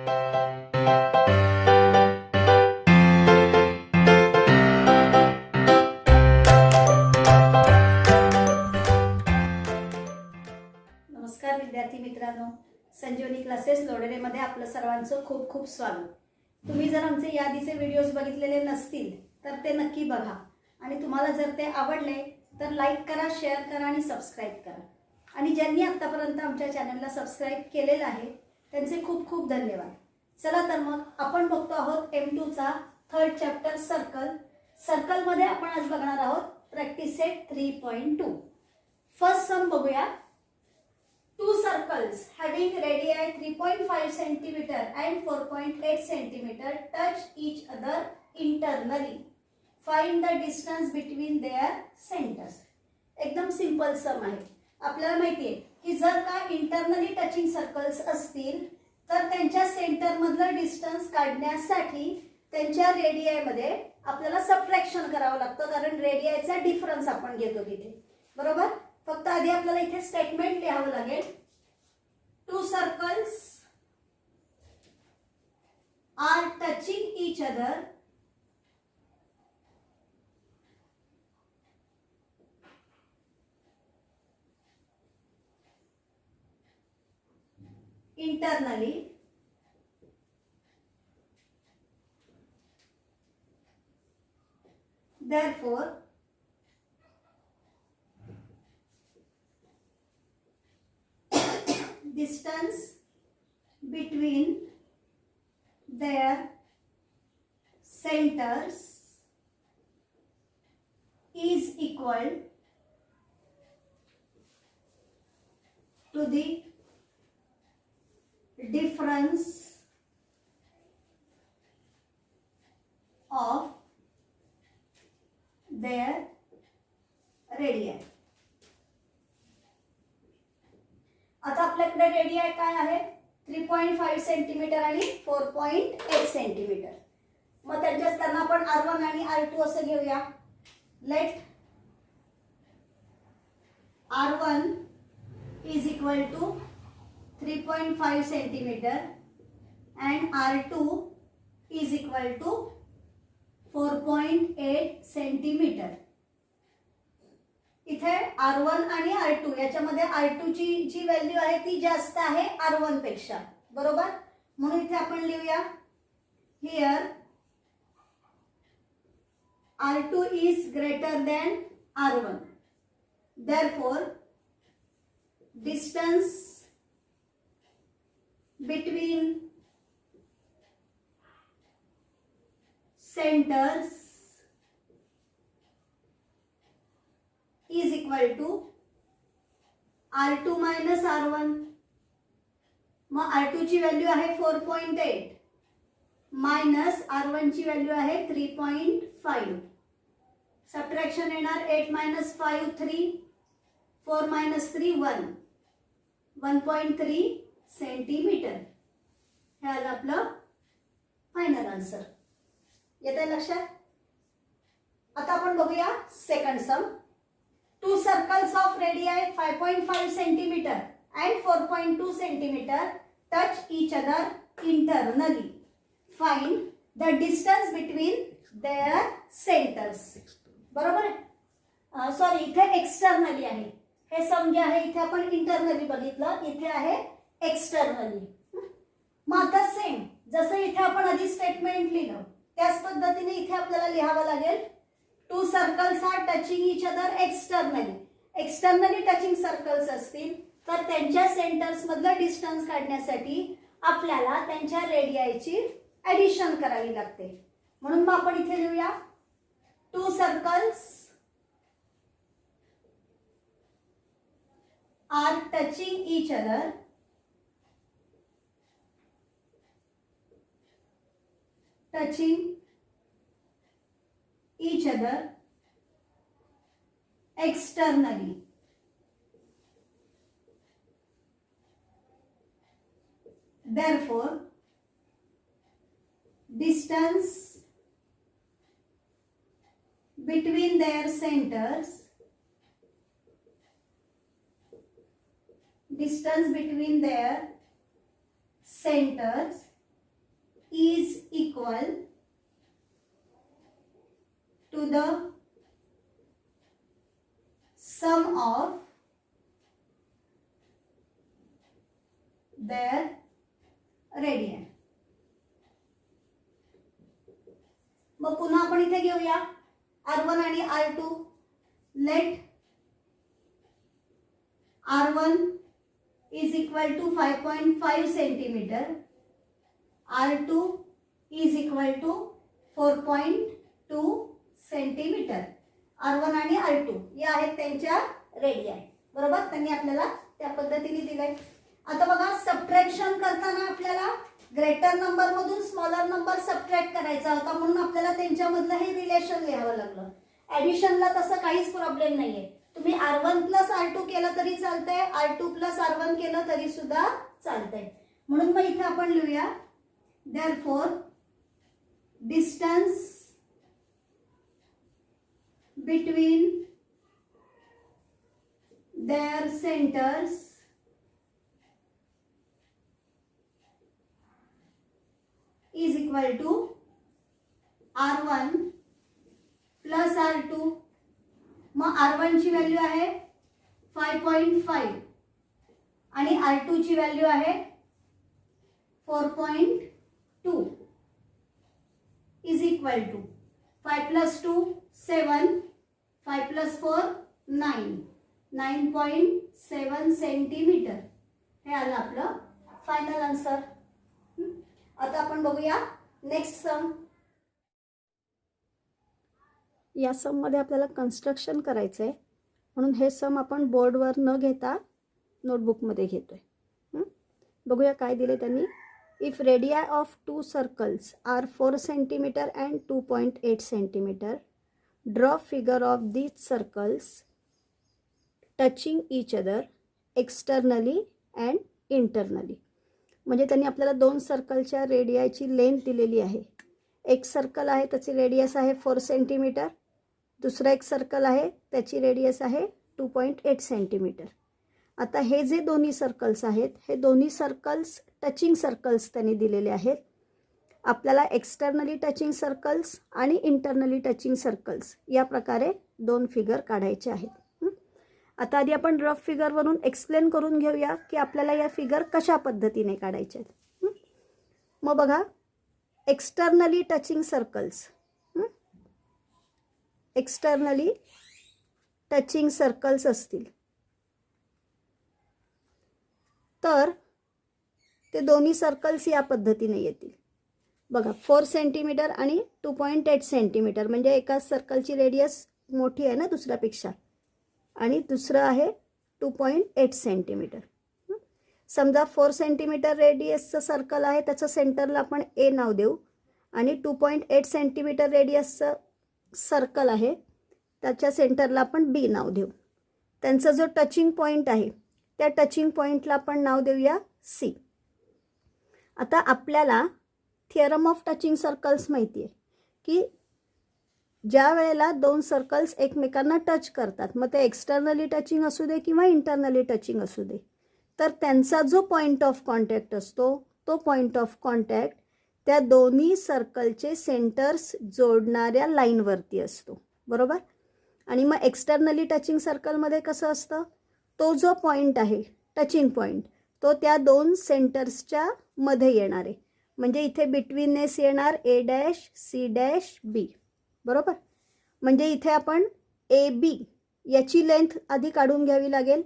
नमस्कार विद्यार्थी मित्रांनो, संजीवनी क्लासेस लोडेरेमध्ये आपलं सर्वांचं खूप खूप स्वागत. तुम्ही जर आमचे यादीचे व्हिडिओज बघितलेले नसतील तर ते नक्की बघा आणि तुम्हाला जर ते आवडले तर लाईक करा, शेअर करा आणि सबस्क्राईब करा. आणि ज्यांनी आतापर्यंत आमच्या चॅनलला सबस्क्राईब केलेलं आहे त्यांचे खूप खूप धन्यवाद. चला तर मग आपण बघतो आहोत M2 चा थर्ड चॅप्टर सर्कलमध्ये आपण आज बघणार आहोत प्रॅक्टिस सेट 3.2. फर्स्ट सम बघूया. Two circles having radii 3.5 cm and 4.8 cm touch each other internally. Find the distance between their centers. एकदम सिंपल सम आहे. आपल्याला माहिती आहे की जर का इंटरनली टचिंग सर्कल्स असतील तर त्यांच्या सेंटर मधलं डिस्टन्स काढण्यासाठी त्यांच्या रेडियाई मध्ये आपल्याला सबट्रॅक्शन करावं लागतं, कारण रेडियाईचा डिफरन्स आपण घेतो तिथे. बरोबर. फक्त आधी आपल्याला इथे स्टेटमेंट लिहावं लागेल. Two circles are touching each other internally. Therefore, distance between their centers is equal to the difference of their radii. आता आपल्याकडे रेडियाई काय आहे? 3.5 सेंटीमीटर आणि 4.8 सेंटीमीटर. मग त्यांच्या त्यांना आपण R1 आणि R2 असं घेऊया. Let R1 is equal to 3.5 centimetre and R2 is equal to 4.8 centimetre. इथे R1 आणि R2 याच्यामध्ये R2 ची जी व्हॅल्यू आहे ती जास्त आहे R1 पेक्षा. बरोबर. म्हणून इथे आपण लिहूया here R2 is greater than R1. Therefore, distance between centers is equal to R2 minus R1. मग R2 ची व्हॅल्यू आहे 4.8 मायनस R1 ची व्हॅल्यू आहे 3.5. सबट्रॅक्शन येणार 8 minus 5 3, 4 minus 3 1, 1.3 सेंटीमीटर. हे आलं आपलं फायनल आन्सर. येतंय लक्षात? आता आपण बघूया second some. Two circles of radii 5.5 centimeter and 4.2 centimeter touch each other internally. Find the distance between their centers. बरोबर आहे? सॉरी, इथे एक्सटर्नली आहे. हे सम जे आहे इथे आपण इंटरनली बघितलं, इथे आहे एक्सटर्नली. मग आता सेम जसं इथे आपण आधी स्टेटमेंट लिहिलं त्याच पद्धतीने इथे आपल्याला लिहावं लागेल. Two circles are touching each other externally. Externally touching circles असतील तर त्यांच्या सेंटर्स मधलं डिस्टन्स काढण्यासाठी आपल्याला त्यांच्या रेडियाईची ऍडिशन करावी लागते. म्हणून मग आपण इथे लिहूया two circles are touching each other externally. Therefore, distance between their centers is equal to the sum of their radii. मग पुन्हा आपण इथे घेऊया R1 आणि R2. Let R1 is equal to 5.5 centimeter, R2 is equal to 4.2 centimeter. R1 आणि R2 या आहेत त्यांच्या रेडियाई. बरोबर, त्यांनी आपल्याला त्या पद्धतीने दिलंय. आता बघा, सबट्रॅक्शन करताना आपल्याला ग्रेटर नंबर मधून स्मॉलर नंबर सबट्रॅक्ट करायचा होता, म्हणून आपल्याला त्यांच्यामधलं हे रिलेशन लिहावं लागलं. ऍडिशनला तसं काहीच प्रॉब्लेम नाहीये. तुम्ही R1 प्लस R2 केलं तरी चालतंय, R2 प्लस R1 केलं तरी सुद्धा चालतंय. म्हणून मग इथे आपण लिहूया, therefore distance between their centers is equal to R1 plus R2. मग R1 ची व्हॅल्यू आहे 5.5 आणि R2 ची व्हॅल्यू आहे 4.2 is equal to 5 plus 2 7, 5 plus 4 9, 9.7 centimetre. हे आलं आपलं फायनल आन्सर. आता आपण बघूया नेक्स्ट सम. या सममध्ये आपल्याला कन्स्ट्रक्शन करायचं आहे, म्हणून हे सम आपण बोर्डवर न घेता नोटबुकमध्ये घेतोय. बघूया काय दिले त्यांनी. If radii of 2 circles are 4 centimetre and 2.8 centimetre, draw figure of these circles touching each other externally and internally. म्हणजे त्यांनी आपल्याला 2 सर्कलच्या रेडियाची लेंथ दिलेली आहे. एक सर्कल आहे त्याची रेडियस आहे 4 सेंटीमीटर, दुसरा एक सर्कल आहे त्याची रेडियस आहे 2.8 सेंटीमीटर. आता हे जे दोन्ही सर्कल्स आहेत, हे दोन्ही सर्कल्स टचिंग सर्कल्स त्यांनी दिलेले आहेत. आपल्याला एक्सटर्नली टचिंग सर्कल्स आणि इंटरनली टचिंग सर्कल्स या प्रकारे 2 फिगर काढायचे आहेत. आता आधी आपण रफ फिगरवरून एक्सप्लेन करून घेऊया की आपल्याला या फिगर कशा पद्धतीने काढायचे आहेत. मग बघा, externally touching circles, externally touching circles असतील तर ते दोन्ही सर्कल्स या पद्धतीने येतील. बघा, 4 सेंटीमीटर आणि 2.8 सेंटीमीटर म्हणजे एका सर्कलची रेडियस मोठी आहे ना दुसऱ्यापेक्षा, आणि दुसरं आहे 2.8 सेंटीमीटर. समजा 4 सेंटीमीटर रेडियसचं सर्कल आहे, त्याचं सेंटरला आपण ए नाव देऊ, आणि 2.8 सेंटीमीटर रेडियसचं सर्कल आहे त्याच्या सेंटरला आपण बी नाव देऊ. त्यांचा जो टचिंग पॉईंट आहे त्या टचिंग पॉईंटला आपण नाव देऊया सी. आता आपल्याला थिअरम ऑफ टचिंग सर्कल्स माहिती आहे की ज्या वेळेला 2 सर्कल्स एकमेकांना टच करतात, मग ते एक्सटर्नली टचिंग असू दे किंवा इंटरनली टचिंग असू दे, तर त्यांचा जो पॉईंट ऑफ कॉन्टॅक्ट असतो तो पॉईंट ऑफ कॉन्टॅक्ट त्या दोन्ही सर्कलचे सेंटर्स जोडणाऱ्या लाईनवरती असतो. बरोबर. आणि मग एक्सटर्नली टचिंग सर्कलमध्ये कसं असतं, तो जो पॉईंट आहे टचिंग पॉईंट तो त्या 2 सेंटर्सच्या मध्ये येणार आहे. म्हणजे इथे बिटवीननेस येणार ए डॅश सी डॅश बी. बरोबर. म्हणजे इथे आपण ए बी याची लेंथ आधी काढून घ्यावी लागेल.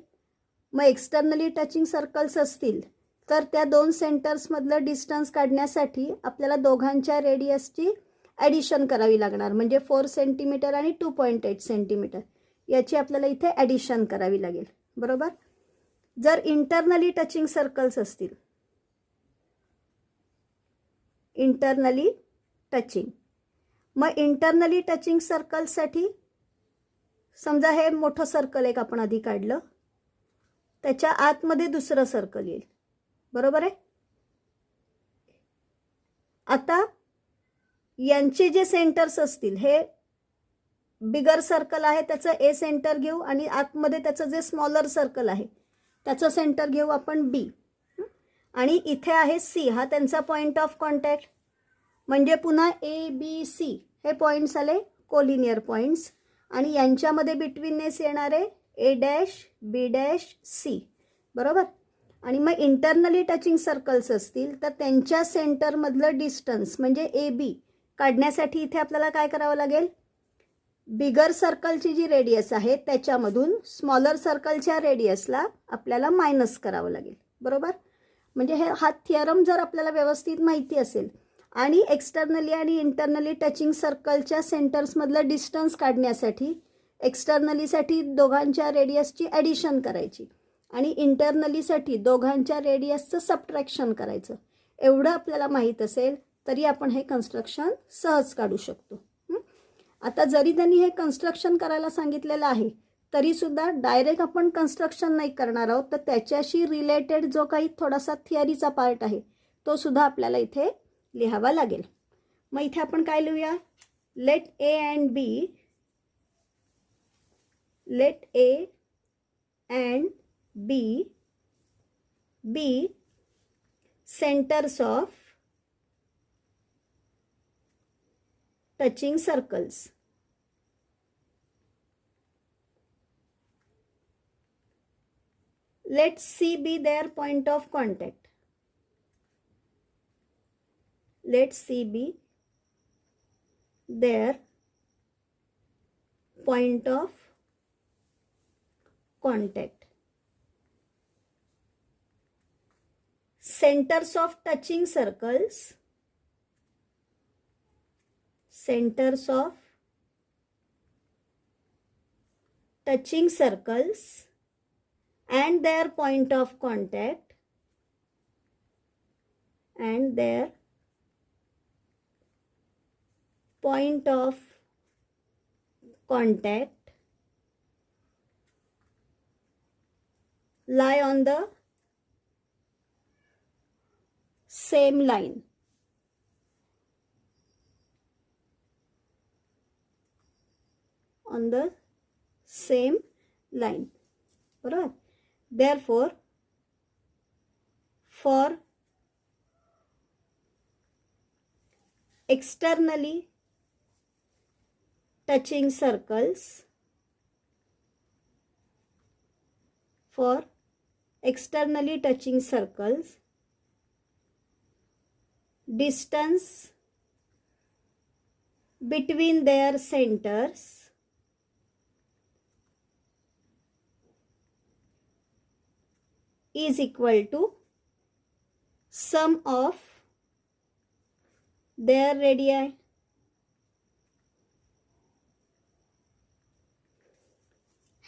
मग एक्सटर्नली टचिंग सर्कल्स असतील तर त्या 2 सेंटर्समधलं डिस्टन्स काढण्यासाठी आपल्याला दोघांच्या रेडियसची ॲडिशन करावी लागणार. म्हणजे 4 सेंटीमीटर आणि 2.8 सेंटीमीटर याची आपल्याला इथे ॲडिशन करावी लागेल. बरोबर. जर इंटरनली टचिंग सर्कल्स असतील, इंटरनली टचिंग, मग इंटरनली टचिंग सर्कल्ससाठी समजा हे मोठं सर्कल एक आपण आधी काढलं, त्याच्या आतमध्ये दुसरं सर्कल येईल. बरोबर आहे. आता यांचे जे सेंटर्स असतील, हे बिगर सर्कल आहे त्याचं ए सेंटर घेऊ आणि आतमध्ये त्याचं जे स्मॉलर सर्कल आहे त्याचं सेंटर घेऊ आपण बी. आणि इथे आहे सी, हा त्यांचा पॉईंट ऑफ कॉन्टॅक्ट. म्हणजे पुन्हा ए बी सी हे पॉईंट्स आले कोलिनियर पॉईंट्स आणि यांच्यामध्ये बिटवीननेस येणारे A dash B dash C, बरोबर. आणि मग इंटरनली टचिंग सर्कल्स असतील तर त्यांच्या सेंटरमधलं डिस्टन्स म्हणजे ए बी काढण्यासाठी इथे आपल्याला काय करावं लागेल, बिगर सर्कलची जी रेडियस आहे त्याच्यामधून स्मॉलर सर्कलच्या रेडियसला आपल्याला मायनस करावं लागेल, बरोबर. म्हणजे हा थिअरम जर आपल्याला व्यवस्थित माहिती असेल आणि एक्सटर्नली आणि इंटरनली टचिंग सर्कलच्या सेंटर्समधलं डिस्टन्स काढण्यासाठी एक्सटर्नलीसाठी दोघांच्या रेडियसची ॲडिशन करायची आणि इंटरनलीसाठी दोघांच्या रेडियसचं सबट्रॅक्शन करायचं, एवढं आपल्याला माहीत असेल तरी आपण हे कन्स्ट्रक्शन सहज काढू शकतो. आता जरी त्यांनी हे कन्स्ट्रक्शन करायला सांगितलेलं आहे तरीसुद्धा डायरेक्ट आपण कन्स्ट्रक्शन नाही करणार आहोत, तर त्याच्याशी रिलेटेड जो काही थोडासा थिअरीचा पार्ट आहे तो सुद्धा आपल्याला इथे लिहावा लागेल. मग इथे आपण काय लिहूया, let A and B be centres of touching circles. Let C be their point of contact. Let C be their point of contact. Centers of touching circles. Centers of touching circles and their point of contact lie on the same line. On the same line, बरोबर. Therefore, for externally touching circles, distance between their centers is equal to sum of their radii.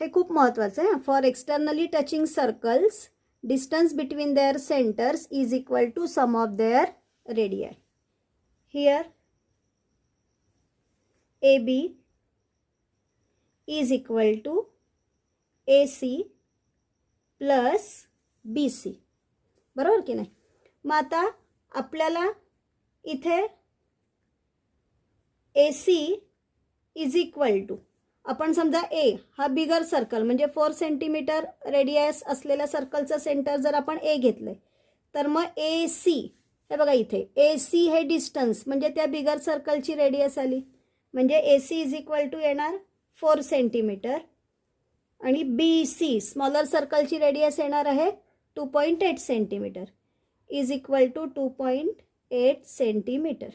हे खूप महत्त्वाचं आहे. For externally touching circles distance between their centres is equal to sum of their radii. Here A B is equal to A C plus B C, बरोबर की नाही. मग आता आपल्याला इथे A C is equal to, आपण समजा ए हा बिगर सर्कल म्हणजे 4 सेंटीमीटर रेडियस असलेल्या सर्कलचं सेंटर जर आपण ए घेतलं तर मग ए सी हे बघा इथे ए सी हे डिस्टन्स म्हणजे त्या बिगर सर्कलची रेडियस आली, म्हणजे A C is equal to येणार 4 सेंटीमीटर आणि बी सी स्मॉलर सर्कलची रेडियस येणार आहे 2.8 centimetre is equal to 2.8 centimetre.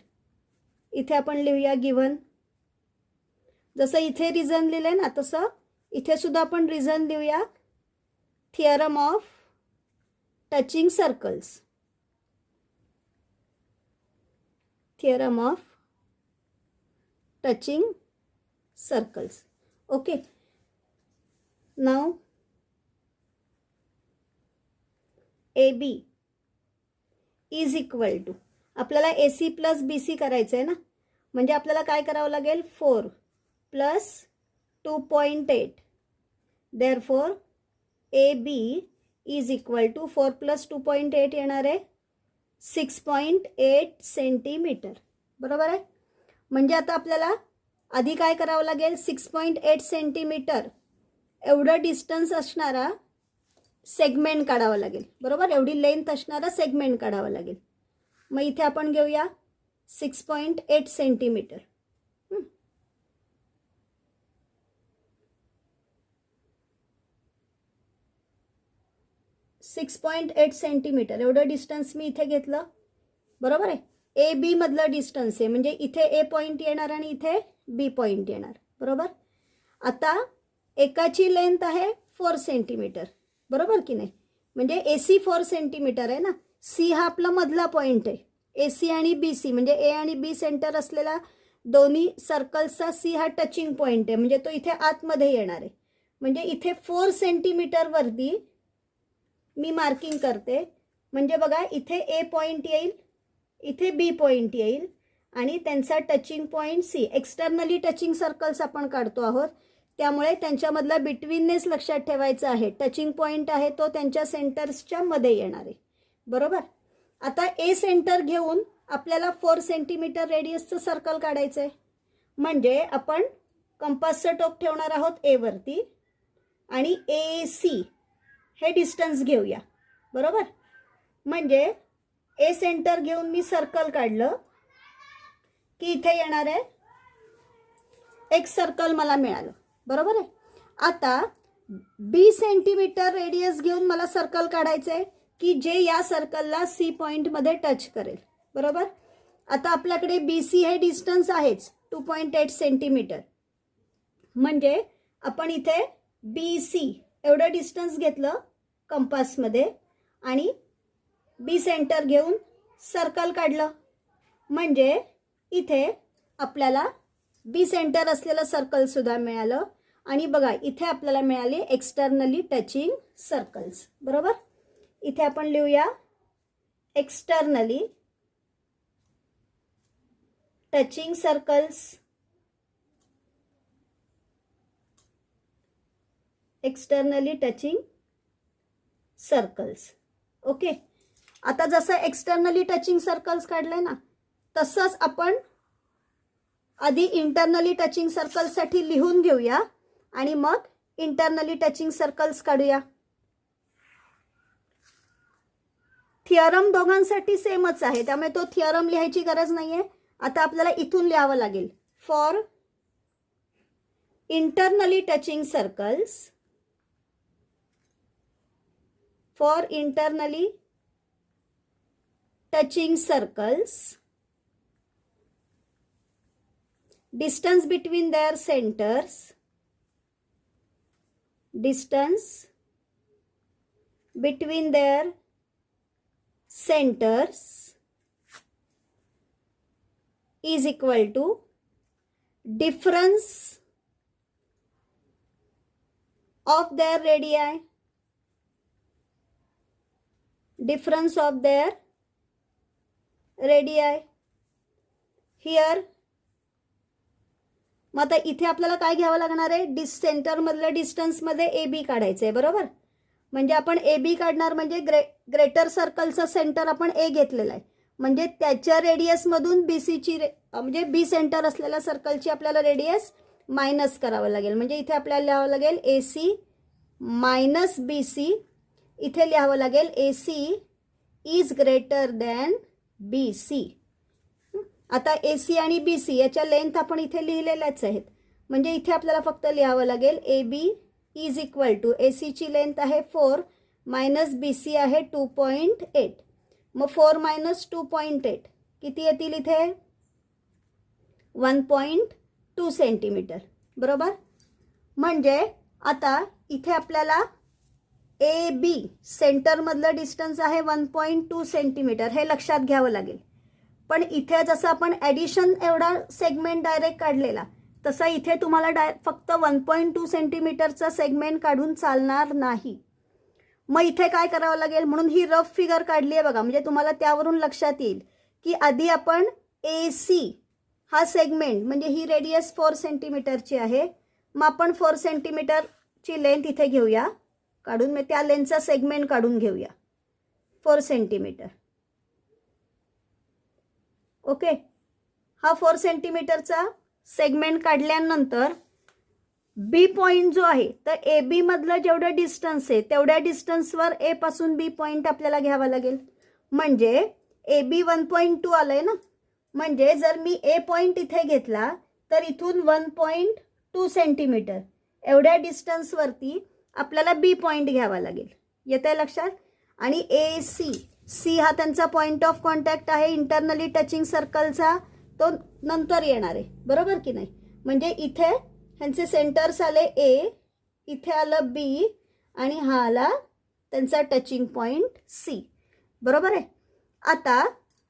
इथे आपण लिहूया गिवन, जसं इथे रिझन लिहिलं आहे ना तसं इथे सुद्धा आपण रिझन लिहूया. Theorem of touching circles, theorem of touching circles. Okay, now A B is equal to, आपल्याला A C plus B C करायचं आहे ना, म्हणजे आपल्याला काय करावं लागेल 4 plus 2.8. Therefore A B is equal to 4 plus 2.8 येणार आहे 6.8 सेंटीमीटर, बरोबर आहे. म्हणजे आता आपल्याला आधी काय करावं लागेल 6.8 सेंटीमीटर एवढं डिस्टन्स असणारा सेगमेंट काढावा लागेल, बरोबर. एवढी लेंथ असणारा सेगमेंट काढावा लागेल. मग इथे आपण घेऊया 6.8 सेंटीमीटर. 6.8 सेंटीमीटर एवढं डिस्टन्स मी इथे घेतलं, बरोबर आहे. ए बी मधलं डिस्टन्स आहे, म्हणजे इथे ए पॉईंट येणार आणि इथे बी पॉईंट येणार, बरोबर. आता एकाची लेंथ आहे 4 सेंटीमीटर, बरोबर की नाही. म्हणजे ए सी 4 सेंटीमीटर आहे ना. सी हा आपला मधला पॉईंट आहे. ए सी आणि बी सी म्हणजे ए आणि बी सेंटर असलेला दोन्ही सर्कल्सचा सी हा टचिंग पॉईंट आहे, म्हणजे तो इथे आतमध्ये येणार आहे. म्हणजे इथे 4 सेंटीमीटरवरती मी मार्किंग करते. म्हणजे बघा इथे ए पॉईंट येईल, इथे बी पॉईंट येईल आणि त्यांचा touching point C. Externally touching circles आपण काढतो आहोत, त्यामुळे त्यांच्यामधला बिटवीननेस लक्षात ठेवायचा आहे. टचिंग पॉईंट आहे तो त्यांच्या सेंटर्सच्या मध्ये येणार आहे, बरोबर. आता ए सेंटर घेऊन आपल्याला 4 सेंटीमीटर रेडियसचं सर्कल काढायचं आहे. म्हणजे आपण कंपासचं टोक ठेवणार आहोत ए वरती आणि ए सी हे डिस्टन्स घेऊया, बरोबर. म्हणजे ए सेंटर घेऊन मी सर्कल काढलं की इथे येणार आहे एक सर्कल मला मिळालं, बरोबर आहे. आता बी सेंटीमीटर रेडियस घेऊन मला सर्कल काढायचं आहे की जे या सर्कलला सी पॉईंटमध्ये टच करेल, बरोबर. आता आपल्याकडे बी सी हे डिस्टन्स आहेच 2.8 सेंटीमीटर. म्हणजे आपण इथे बी सी एवढं डिस्टन्स घेतलं कंपासमध्ये आणि बी सेंटर घेऊन सर्कल काढलं. म्हणजे इथे आपल्याला बी सेंटर असलेलं सर्कलसुद्धा मिळालं. आणि बघा इथे आपल्याला मिळाले एक्सटर्नली टचिंग सर्कल्स, बरोबर. इथे आपण लिहूया externally touching circles. Externally touching circles. Okay. आता जसं एक्सटर्नली टचिंग सर्कल्स काढलंय ना, तसंच आपण आधी इंटरनली टचिंग सर्कल्ससाठी लिहून घेऊया आणि मग इंटरनली टचिंग सर्कल्स काढूया. थिअरम दोघांसाठी सेमच आहे, त्यामुळे तो थिअरम लिहायची गरज नाहीये. आता आपल्याला इथून लिहावं लागेल. For internally touching circles, for internally touching circles, distance between their centers, distance between their centers is equal to difference of their radii, difference of their radii. Here मग आता इथे आपल्याला काय घ्यावं लागणार आहे, सेंटर मधल्या डिस्टन्स मध्ये ए बी काढायचं आहे, बरोबर. म्हणजे आपण ए बी काढणार म्हणजे ग्रेटर सर्कलचं सेंटर आपण ए घेतलेलं आहे, म्हणजे त्याच्या रेडियस मधून बी सीची म्हणजे बी सेंटर असलेल्या सर्कलची आपल्याला रेडियस मायनस करावं लागेल. म्हणजे इथे आपल्याला लिहावं लागेल A C minus B C. इथे लिहावं लागेल A C is greater than B C. आता ए सी आणि बी सी याच्या लेंथ आपण इथे लिहिलेल्याच आहेत, म्हणजे इथे आपल्याला फक्त लिहावं लागेल A B is equal to A सीची लेंथ आहे 4 मायनस बी सी आहे 2.8. मग 4 मायनस 2.8 किती येतील इथे 1.2 सेंटीमीटर, बरोबर. म्हणजे आता इथे आपल्याला ए बी सेंटरमधलं डिस्टन्स आहे 1.2 सेंटीमीटर, हे लक्षात घ्यावं लागेल. पण इथे जसं आपण ॲडिशन एवढा सेगमेंट डायरेक्ट काढलेला, तसं इथे तुम्हाला फक्त 1.2 सेंटीमीटरचा सेगमेंट काढून चालणार नाही. मग इथे काय करावं लागेल, म्हणून ही रफ फिगर काढली आहे बघा. म्हणजे तुम्हाला त्यावरून लक्षात येईल की आधी आपण ए सी हा सेगमेंट म्हणजे ही रेडियस 4 सेंटीमीटरची आहे, मग आपण 4 सेंटीमीटरची लेंथ इथे घेऊया काढून, मग त्या लेंथचा सेगमेंट काढून घेऊया 4 सेंटीमीटर. ओके. हा 4 सेंटीमीटरचा सेगमेंट काढल्यानंतर बी पॉईंट जो आहे, तर ए बी मधलं जेवढं डिस्टन्स आहे तेवढ्या डिस्टन्सवर ए पासून बी पॉईंट आपल्याला घ्यावा लागेल. म्हणजे ए बी 1.2 आलंय ना, म्हणजे जर मी ए पॉईंट इथे घेतला तर इथून 1.2 सेंटीमीटर एवढ्या डिस्टन्सवरती आपल्याला बी पॉईंट घ्यावा लागेल. येत आहे लक्षात? आणि ए सी हा त्यांचा पॉईंट ऑफ कॉन्टॅक्ट आहे इंटरनली टचिंग सर्कलचा, तो नंतर येणार आहे, बरोबर की नाही. म्हणजे इथे ह्यांचे सेंटर्स आले ए, इथे आलं बी आणि हा आला त्यांचा टचिंग पॉईंट सी, बरोबर आहे. आता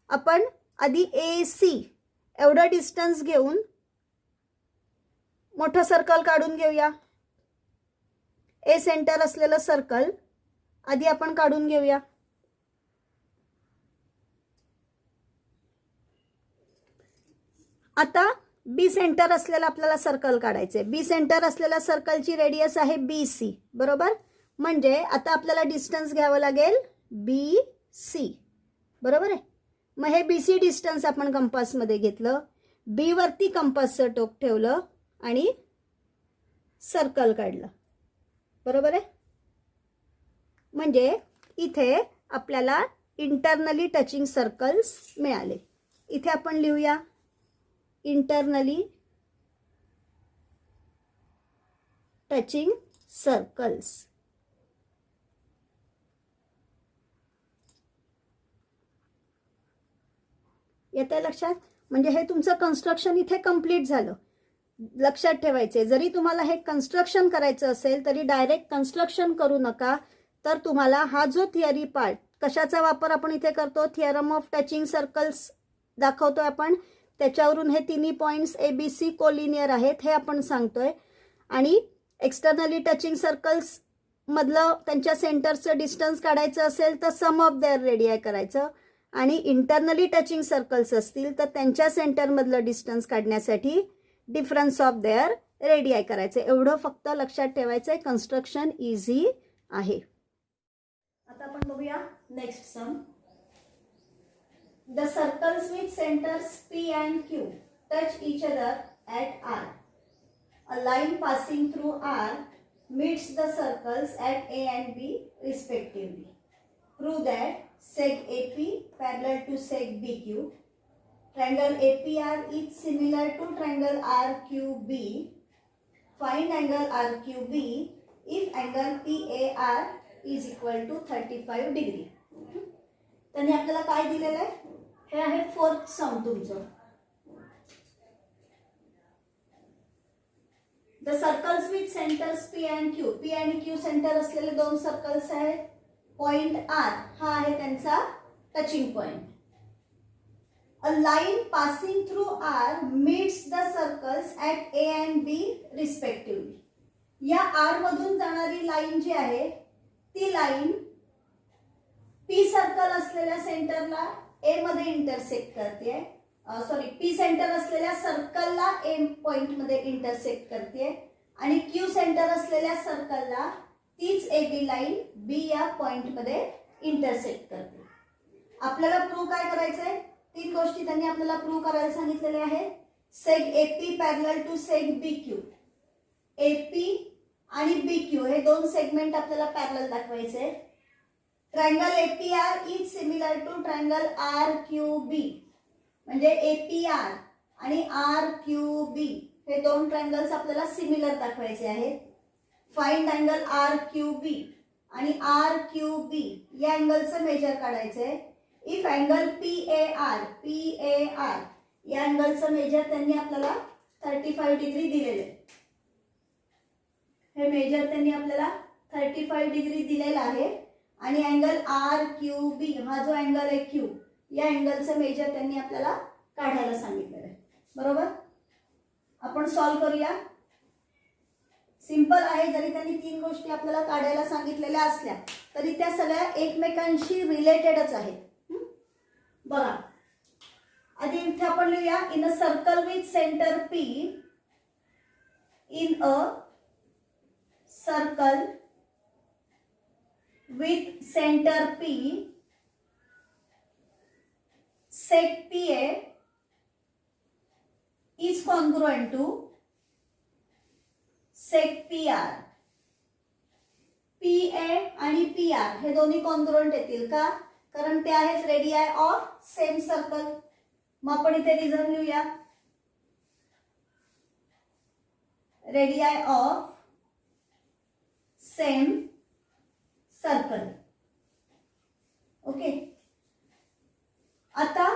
आपण आधी ए सी एवढं डिस्टन्स घेऊन मोठं सर्कल काढून घेऊया. ए सेंटर असलेलं सर्कल आधी आपण काढून घेऊया. आता बी सेंटर असलेला आपल्याला सर्कल काढायचे. बी सेंटर असलेल्या सर्कलची रेडियस आहे बी सी, बरोबर. म्हणजे आता आपल्याला डिस्टन्स घ्यावं लागेल बी सी, बरोबर आहे. मग हे बी सी डिस्टन्स आपण कंपासमध्ये घेतलं, बी वरती कंपासचं टोक ठेवलं आणि सर्कल काढलं, बरोबर आहे. म्हणजे इथे आपल्याला इंटरनली टचिंग सर्कल्स मिळाले. इथे आपण लिहूया इंटरनली टचिंग सर्कल्स. येतं लक्षात? म्हणजे हे तुमचं कन्स्ट्रक्शन इथे कंप्लीट झालं. लक्षात ठेवायचे, जरी तुम्हाला हे कन्स्ट्रक्शन करायचं असेल तरी डायरेक्ट कन्स्ट्रक्शन करू नका. तर तुम्हाला हा जो थिअरी पार्ट, कशाचा वापर आपण इथे करतो, थिअरम ऑफ टचिंग सर्कल्स दाखवतोय आपण, त्याच्यावरून हे तिन्ही points A B C collinear आहेत हे आपण सांगतोय. आणि एक्सटर्नली टचिंग सर्कल्स मधलं त्यांच्या सेंटरचं डिस्टन्स काढायचं असेल तर सम ऑफ देअर रेडियाय करायचं, आणि इंटरनली टचिंग सर्कल्स असतील तर त्यांच्या सेंटरमधलं डिस्टन्स काढण्यासाठी डिफरन्स ऑफ देअर रेडियाय करायचं. एवढं फक्त लक्षात ठेवायचं आहे. कन्स्ट्रक्शन इझी आहे. आता आपण बघूया next sum. The circles with centers P and Q touch each other at R. A line passing through R meets the circles at A and B respectively. Prove that seg AP parallel to seg BQ. Triangle APR is similar to triangle RQB. Find angle RQB if angle PAR is equal to 35 degree. त्यांनी आपल्याला काय दिलेलं आहे? हे आहे fourth sum तुमचं. The circles with centres P and Q. P आणि Q centre असलेले दोन सर्कल्स आहेत. पॉइंट आर हा आहे त्यांचा touching point. A line passing through R meets the circles at A and B respectively. या आर मधून जाणारी लाईन जी आहे ती लाईन पी सर्कल असलेल्या सेंटरला ए मध्ये इंटरसेक्ट करते. सॉरी, पी सेंटर असलेल्या सर्कलला ए पॉइंट मध्ये इंटरसेक्ट करते आणि क्यू सेंटर असलेल्या सर्कलला तीच ए बी लाईन बी या पॉइंट मध्ये इंटरसेक्ट करते. आपल्याला प्रूव्ह काय करायचंय? तीन गोष्टी त्यांनी आपल्याला प्रूव्ह करायला सांगितलेल्या आहेत. Seg A P parallel to seg B Q. A P आणि बी क्यू हे दोन सेगमेंट आपल्याला पॅरलल दाखवायचे. Triangle A P R is similar to triangle R Q B. म्हणजे एपीआर आणि आरक्यूबी हे दोन ट्रायंगल्स आपल्याला सिमिलर दाखवायचे आहेत. फाइंड अँगल आरक्यूबी आणि आरक्यूबी या अँगलचं मेजर काढायचंय. इफ अँगल पीएआर या अँगलचं मेजर त्यांनी आपल्याला 35 डिग्री दिलेले. हे मेजर त्यांनी आपल्याला 35 डिग्री दिलेला आहे. आणि अँगल आर क्यू बी हा जो अँगल आहे क्यू या अँगलचं मेजर त्यांनी आपल्याला काढायला सांगितलेलं आहे, बरोबर. आपण सॉल्व करूया. सिंपल आहे. जरी त्यांनी तीन गोष्टी आपल्याला काढायला सांगितलेल्या असल्या तरी त्या सगळ्या एकमेकांशी रिलेटेडच आहेत. बघा, आधी इथे आपण लिहूया. In a circle with centre P. In a circle with center P, sec PA is congruent to sec PR. PA आणि PR हे दोन्ही कॉन्ग्रुएंट येतील का? कारण ते आहेत रेडियाय ऑफ सेम सर्कल. मग आपण इथे रिझन लिहूया. रेडियाय ऑफ सेम सर्कल. ओके. आता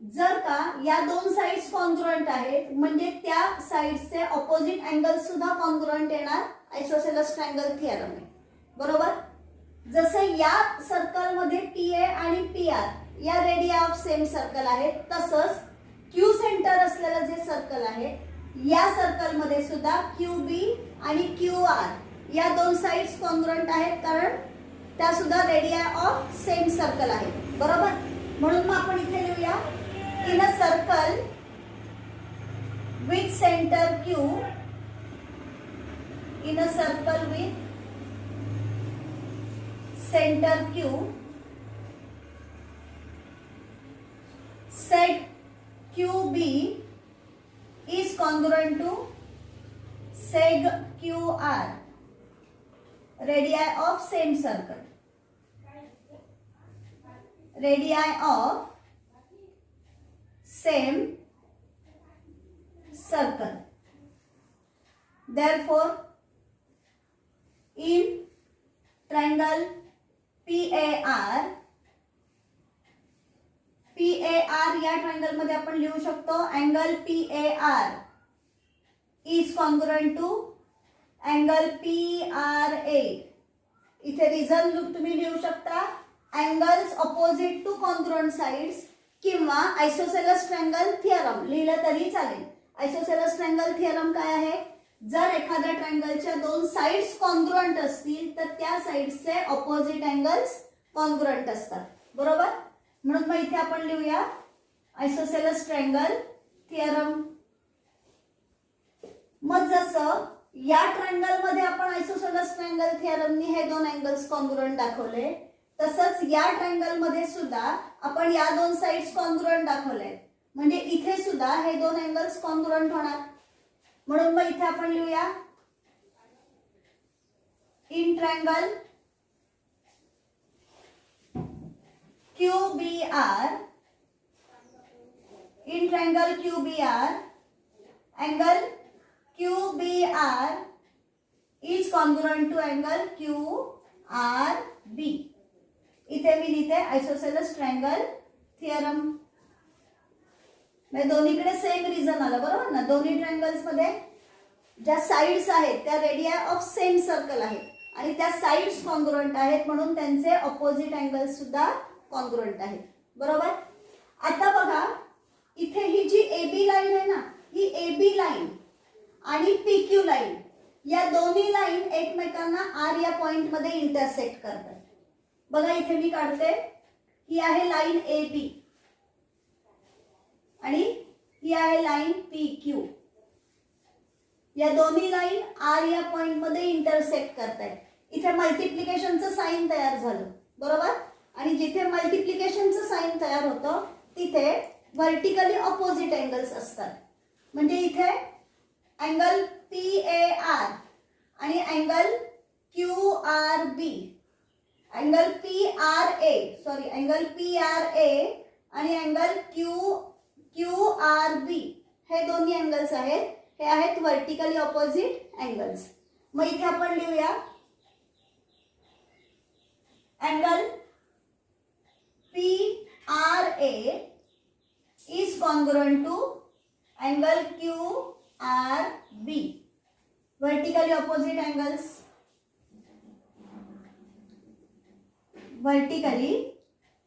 जर का या दोन साइड्स कॉन्ग्रुएंट आहेत म्हणजे त्या साइड्सचे ऑपोजिट अँगल सुद्धा कॉन्ग्रुएंट येणार. आयसोसेलेस ट्रायंगल थिअरम आहे. बरोबर. जसं या सर्कल मध्ये पीए आणि पीआर या रेडिया ऑफ सेम सर्कल आहेत, तसंच क्यू सेंटर असलेलं जे सर्कल आहे या सर्कल मध्ये सुद्धा क्यू बी आणि क्यू आर या दोन साइड्स कॉन्ग्रुएंट आहेत, कारण त्या सुद्धा रेडिया ऑफ सेम सर्कल आहेत. बरोबर. म्हणून मग आपण इथे लिहूया in a circle with centre Q, in a circle with center Q, set QB is congruent to seg QR, radii of same circle. Radii of same circle. Therefore, in triangle PAR या triangle मध्ये आपण लिहू शकतो angle PAR is congruent to angle PRA. इथे reason तुम्ही लिहू शकता angles opposite to congruent sides किंवा आयसोसेलेस ट्रायंगल थिअरम लिहिलं तरी चालेल. आयसोसेलेस ट्रायंगल थिअरम काय आहे? जर एखाद्या ट्रायंगलच्या दोन साइड्स कॉन्ग्रुएंट असतील तर त्या साइड्सचे ऑपोजिट अँगल्स कॉन्ग्रुएंट असतात. बरोबर. म्हणून मग इथे आपण लिहूया आयसोसेलेस ट्रायंगल थिअरम. मग जसं या ट्रायंगल मध्ये आपण आयसोसेलेस ट्रायंगल थिअरमनी हे दोन अँगल्स कॉन्ग्रुएंट दाखवले, तसंच या ट्रायंगल मध्ये सुद्धा आपण या दोन साइड्स कॉन्ग्रुएंट दाखवले, म्हणजे इथे सुद्धा हे दोन अँगल्स कॉन्ग्रुएंट होणार. म्हणून मग इथे आपण लिहूया in triangle QBR, in triangle QBR angle QBR is congruent to angle QRB. इथे मी लिहिते आयसोसेलेस ट्रायंगल थिअरम. म्हणजे दोन्हीकडे सेम रिझन आलं. बरोबर ना. दोन्ही ट्रायंगल्स मध्ये ज्या साइड्स आहेत त्या रेडिया ऑफ सेम सर्कल आहेत आणि त्या साइड्स कॉन्ग्रुएंट आहेत, म्हणून त्यांचे ऑपोजिट अँगल्स सुद्धा कॉन्ग्रुएंट आहेत. बरोबर. आता बघा इथे ही जी AB लाईन आहे ना, ही AB लाईन आणि PQ लाईन या दोन्ही लाईन एकमेकांना R या पॉइंट मध्ये इंटरसेक्ट करतात. बघा इथे मी काढते, ही आहे लाईन AB आणि ही आहे लाईन PQ. या दोन्ही लाईन R या पॉइंट मध्ये इंटरसेक्ट करतायत. इथे मल्टिप्लिकेशनचं साइन तयार झालं. बरोबर. आणि जिथे मल्टिप्लिकेशनचं साइन तयार होतं तिथे व्हर्टिकली ऑपोजिट अँगल्स असतात. म्हणजे इथे अँगल PAR आणि अँगल QRB, अँगल PRA आणि अँगल QRB हे दोन्ही अँगल्स आहेत. हे आहेत व्हर्टिकली ऑपोजिट अँगल्स. मग इथे आपण लिहूया angle PRA is congruent to angle QRB. Vertically opposite angles. Vertically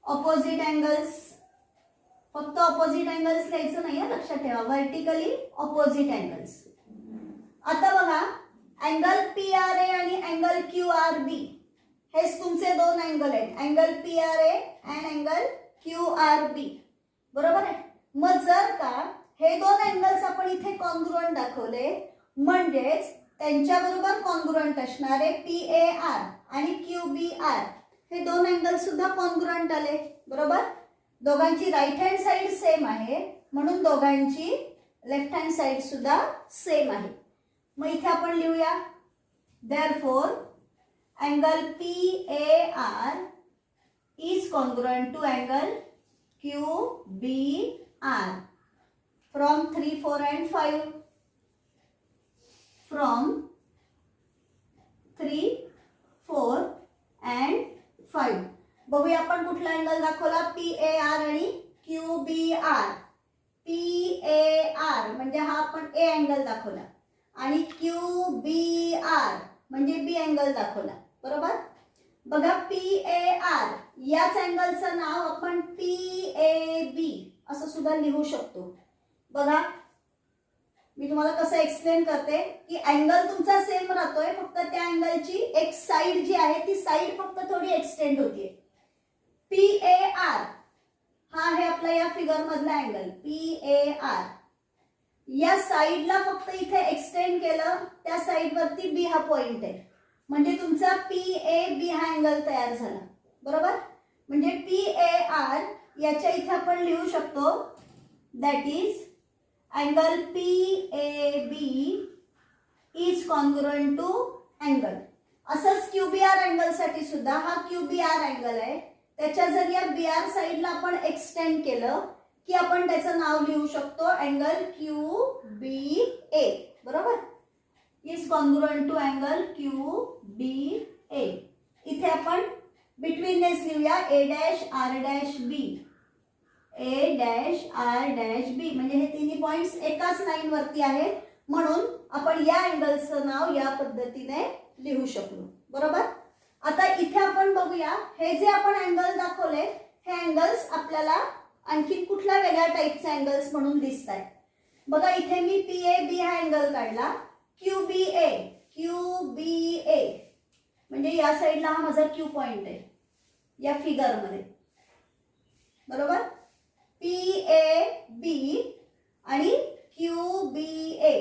opposite angles. फक्त ऑपोजिट अँगल्स लिहायचं नाही, लक्षात ठेवा. Vertically opposite angles. आता बघा अँगल PRA आणि अँगल QRB हेच तुमचे दोन अँगल आहेत, अँगल PRA आणि अँगल QRB. बरोबर आहे. मग जर का हे दोन अँगल्स आपण इथे कॉन्ग्रुएंट दाखवले, म्हणजेच त्यांच्याबरोबर कॉन्ग्रुएंट असणारे PAR आणि QBR हे दोन अँगल सुद्धा कॉन्ग्रुएंट आले. बरोबर. दोघांची राईट हँड साइड सेम आहे, म्हणून दोघांची लेफ्ट हँड साइड सुद्धा सेम आहे. मग इथे आपण लिहूया therefore angle PAR is congruent to angle QBR. R. From 3, 4 and 5. From 3, 4 and 5. बघूया आपण कुठला अँगल दाखवला, PAR आणि QBR. PAR म्हणजे हा आपण A अँगल दाखवला आणि QBR म्हणजे B अँगल दाखवला, बरोबर. बघा PAR याच अँगलचं नाव आपण PAB असं सुद्धा लिहू शकतो. बघा मी तुम्हाला कसं एक्सप्लेन करते की अँगल तुमचा सेम राहतोय, फक्त त्या अँगलची एक साइड जी आहे ती साइड फक्त थोडी एक्सटेंड होतीये. PAR हा आहे आपला या फिगर मधला अँगल PAR. या साइडला फक्त इथे एक्सटेंड केलं, त्या साइड वरती B हा पॉइंट आहे, म्हणजे तुमचा PAB हा अँगल तयार झाला, बरोबर. म्हणजे PAR याच्या इथे आपण लिहू शकतो that is angle PAB is congruent to angle. असंच QBR अँगल साठी सुद्धा हा QBR अँगल आहे, त्याच्या जर या BR साइडला आपण एक्सटेंड केलं की आपण त्याचं नाव लिहू शकतो अँगल QBA, बरोबर. Is congruent to angle QBA. इथे आपण बिटवीननेस लिहूया A', A', म्हणजे हे तिन्ही पॉइंट्स एकाच लाईन वरती आहेत, म्हणून आपण या अँगलचं नाव या पद्धतीने लिहू शकलो, बरोबर. आता इथे आपण बघूया हे जे आपण अँगल दाखवले हे अँगल्स आपल्याला आणखी कुठल्या वेगळ्या टाइपचे अँगल्स म्हणून दिसत आहेत. बघा इथे मी PAB हा अँगल काढला, QBA म्हणजे या साइडला हा माझा Q पॉइंट आहे या फिगर मध्ये, बरोबर. PAB आणि QBA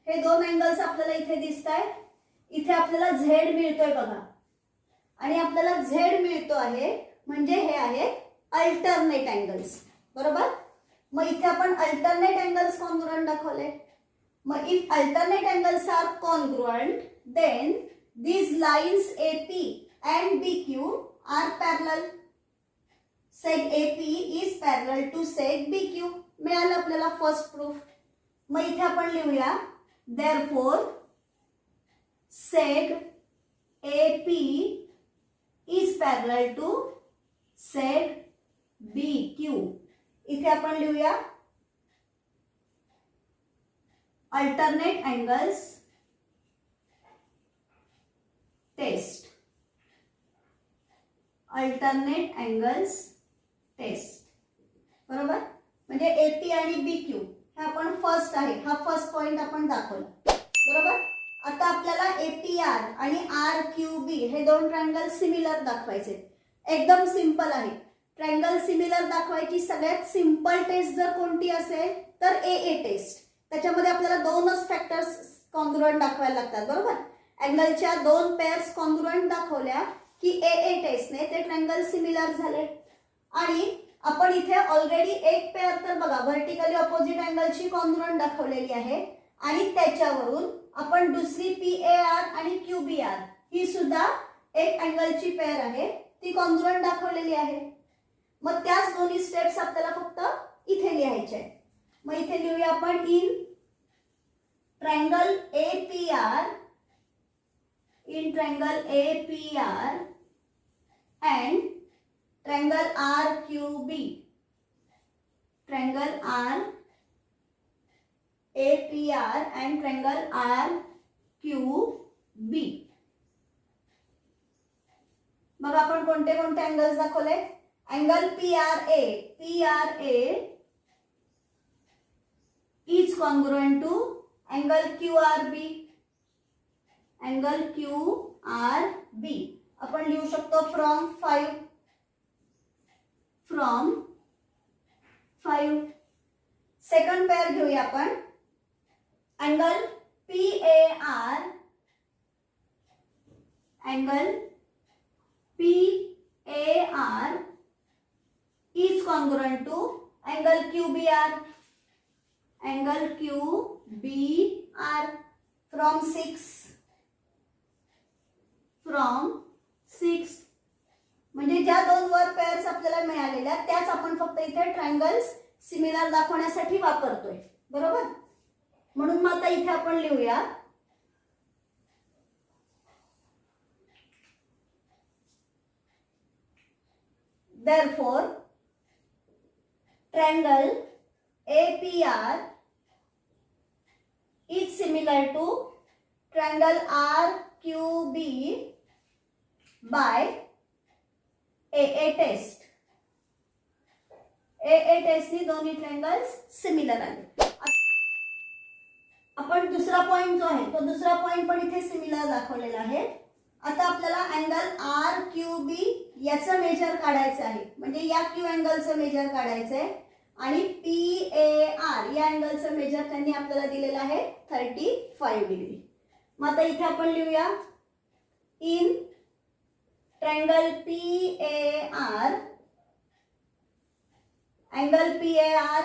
हे दोन अँगल्स आपल्याला इथे दिसत आहेत. इथे आपल्याला Z मिळतोय बघा, आणि आपल्याला Z मिळतो आहे म्हणजे हे आहे अल्टरनेट अँगल्स, बरोबर. मग इथे आपण अल्टरनेट अँगल्स कॉन्ग्रुएंट दाखवले. मग if alternate angles are congruent then these lines AP and BQ are parallel. Seg AP is parallel to seg BQ. मिळालं आपल्याला फर्स्ट प्रूफ. मग इथे आपण लिहूया therefore seg AP is parallel to seg BQ. इथे आपण लिहूया alternate angles test. Alternate angles test, बरोबर. म्हणजे AP आणि BQ हे आपण फर्स्ट आहे, हा फर्स्ट पॉइंट आपण दाखवला, बरोबर. आता आपल्याला APR आणि RQB हे दोन ट्रायंगल सिमिलर दाखवायचे. एकदम सिंपल आहे. ट्रायंगल सिमिलर दाखवायची सगळ्यात सिंपल टेस्ट जर कोणती असेल तर AA टेस्ट. त्याच्यामध्ये आपल्याला दोनच फॅक्टर्स कॉन्ग्रुएंट दाखवायला लागतात, बरोबर. अँगलच्या दोन पेअर्स कॉन्ग्रुएंट दाखवल्या की AA टेस्टने ते ट्रायंगल सिमिलर झाले. आणि आपण इथे ऑलरेडी एक पेअर तर बघा व्हर्टिकली ऑपोजिट अँगलची कॉन्ग्रुएंट दाखवलेली आहे, आणि त्याच्यावरून आपण दुसरी PAR आणि QBR ही सुद्धा एक अँगलची पेअर आहे ती कॉन्ग्रुएंट दाखवलेली आहे. मग त्याच दोन्ही स्टेप्स आपल्याला फक्त इथे लिहायचे आहेत. मग इथे लिहूया आपण in triangle APR and triangle RQB. Triangle APR and triangle RQB. मग आपण कोणते कोणते अँगल्स दाखवले. Angle PRA is congruent to angle QRB. Angle QRB आपण लिहू शकतो फ्रॉम 5. सेकंड पेअर घेऊया आपण. Angle PAR is congruent to angle QBR. Angle QBR from 6. म्हणजे ज्या दोन वर पेअर्स आपल्याला मिळालेल्या त्याच आपण फक्त इथे ट्रायंगल्स सिमिलर दाखवण्यासाठी वापरतोय, बरोबर. म्हणून मग आता इथे आपण लिहूया therefore triangle APR is similar to triangle RQB by AA test. AA test नी दोन्ही ट्रायंगल्स सिमिलर आले. आपण दुसरा पॉइंट जो आहे तो दुसरा पॉइंट पण इथे सिमिलर दाखवलेला आहे. आता आपल्याला अँगल आर क्यू बी याचं मेजर काढायचं आहे, म्हणजे या क्यू अँगलचं मेजर काढायचं आहे आणि पी ए आर या अँगलचं मेजर त्यांनी आपल्याला दिलेलं आहे 35 डिग्री. मग आता इथे आपण लिहूया in triangle P A R angle PAR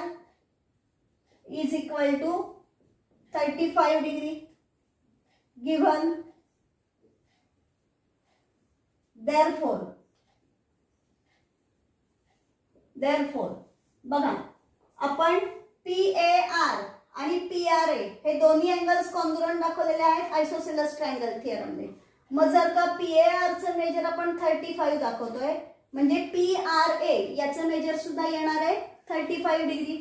is equal to 35 degree given. Therefore बघा आपण PAR आणि PRA हे दोन्ही अँगल्स कॉन्ग्रुएंट दाखवलेले आहेत आयसोसेलेस ट्रायंगल थिअरम मध्ये. मग जर का PAR चं मेजर आपण 35 दाखवतोय म्हणजे PRA याचं मेजर सुद्धा येणार आहे 35 degree.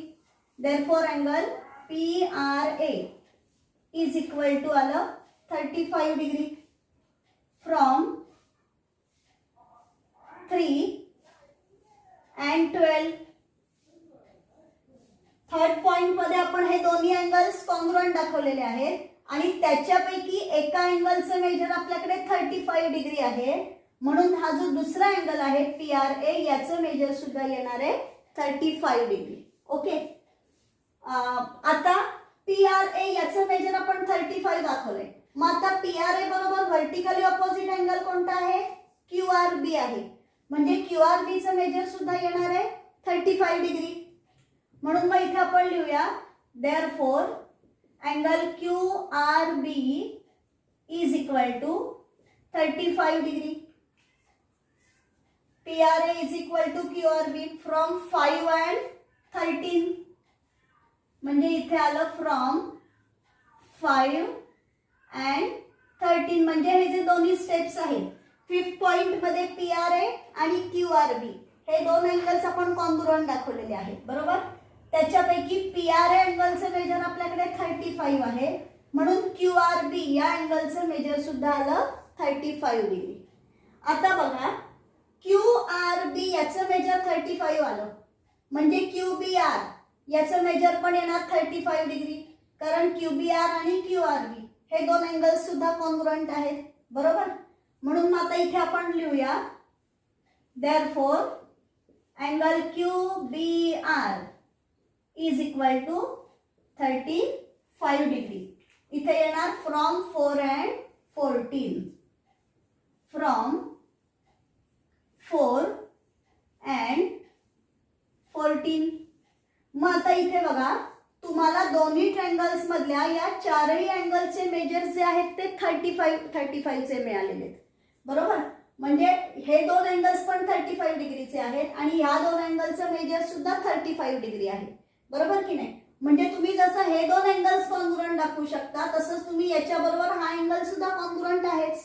Therefore angle PRA is equal to आलं 35 degree from 3 and 12. Third point मध्ये आपण हे दोन्ही अँगल्स कॉन्ग्रुएंट दाखवलेले आहेत आणि त्याच्यापैकी एका अँगलचं मेजर आपल्याकडे 35 डिग्री आहे, म्हणून हा जो दुसरा अँगल आहे PRA याचं मेजर सुद्धा येणार आहे 35 डिग्री. ओके. आता PRA याचं मेजर आपण 35 दाखवलंय. मग आता PRA बरोबर व्हर्टिकली ऑपोजिट अँगल कोणता आहे QRB आहे, म्हणजे QRB चं मेजर सुद्धा येणार आहे 35 डिग्री. म्हणून मग इथे आपण लिहूया therefore angle QRB is equal to 35 degree. PRA is equal to QRB from 5 and 13. म्हणजे इथे आलं फ्रॉम 5 and 13 म्हणजे हे जे दोन्ही स्टेप्स आहेत फिफ्थ पॉइंट मध्ये PRA आणि QRB हे दोन अँगल्स आपण कॉन्ग्रुएंट दाखवलेले आहेत, बरोबर. त्याच्यापैकी PRA अँगलचं मेजर आपल्याकडे 35 आहे, म्हणून QRB या अँगलचं मेजर सुद्धा आलं 35 डिग्री. आता बघा QRB याचं मेजर 35 आलं म्हणजे QBR याचं मेजर पण येणार 35 डिग्री, कारण QBR आणि QRB हे दोन अँगल्स सुद्धा कॉन्ग्रुएंट आहेत, बरोबर. म्हणून आता इथे आपण लिहूया therefore angle QBR is equal to 35 degree. इथे येणार फ्रॉम 4 and 14. From 4 and 14. मग आता इथे बघा तुम्हाला दोन्ही ट्रायंगल्स मधल्या या चारही अँगलचे मेजर जे आहेत ते 35 चे मिळालेले आहेत, बरोबर. म्हणजे हे दोन अँगल्स पण 35 डिग्रीचे आहेत आणि ह्या दोन अँगलचं मेजर सुद्धा 35 डिग्री आहे, बरोबर की नाही. म्हणजे तुम्ही जसं हे दोन अँगल्स कॉन्ग्रुएंट दाखवू शकता तसंच तुम्ही याच्याबरोबर हा अँगल सुद्धा कॉन्ग्रुएंट आहेच.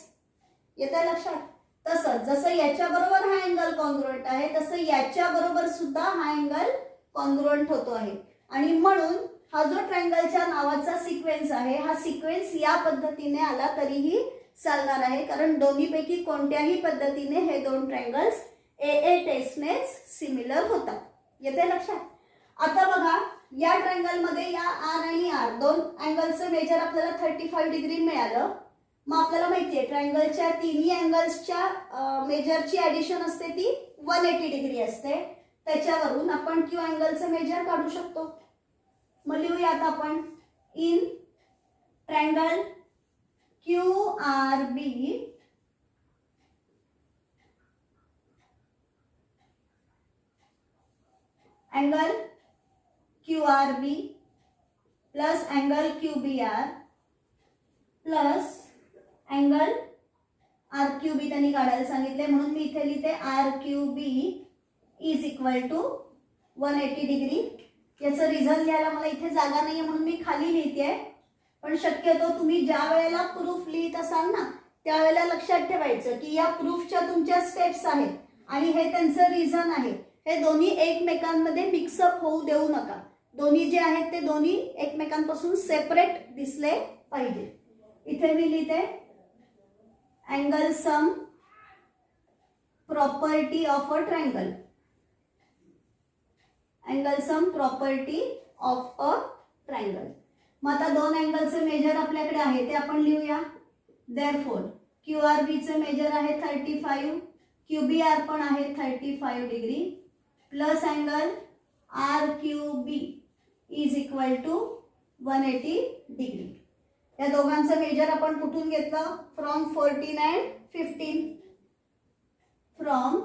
येतंय लक्षात. तसंच जसं याच्या बरोबर हा अँगल कॉन्ग्रुएंट आहे तसं याच्या बरोबर सुद्धा हा अँगल कॉन्ग्रुएंट होतो आहे आणि म्हणून हा जो ट्रायंगलच्या नावाचा सिक्वेन्स आहे हा सिक्वेन्स या पद्धतीने आला तरीही चालणार आहे, कारण दोन्हीपैकी कोणत्याही पद्धतीने हे दोन ट्रायंगल्स AA टेस्टनेच सिमिलर होतात. येते लक्षात. आता बघा या ट्रायंगल मध्ये या R आणि R दोन अँगलचं मेजर आपल्याला 35 डिग्री मिळालं. मग आपल्याला माहिती आहे ट्रायंगलच्या तिन्ही अँगल्सच्या मेजरची ॲडिशन असते ती 180 डिग्री असते. त्याच्यावरून आपण Q अँगलचं मेजर काढू शकतो. मग लिहूया आता आपण in triangle QRB angle QRB plus angle QBR plus angle RQB त्यांनी काढायला सांगितले, म्हणून मी इथे लिहिते RQB is equal to 180 degree याचं रिझन लिहायला मला इथे जागा नाहीये म्हणून मी खाली लिहिते, पण शक्यतो तुम्ही ज्या वेळेला प्रूफ लिहित असाल ना त्यावेळेला लक्षात ठेवायचं की या प्रूफच्या तुमच्या स्टेप्स आहेत आणि हे त्यांचं रिझन आहे, हे दोन्ही एकमेकांमध्ये मिक्सअप होऊ देऊ नका. दोन्ही जे आहेत ते दोन्ही एकमेकांपासून सेपरेट दिसले पाहिजे. इथे मी लिहिते angle sum property of a triangle. Angle sum property of a triangle. मग आता दोन अँगलचे मेजर आपल्याकडे आहे ते आपण लिहूया. देअरफॉर QRB चे मेजर आहे 35, QBR पण आहे 35 degree plus angle RQB is equal to 180 degree. या दोघांचं मेजर आपण कुठून घेतलं? From 14 and 15. फ्रॉम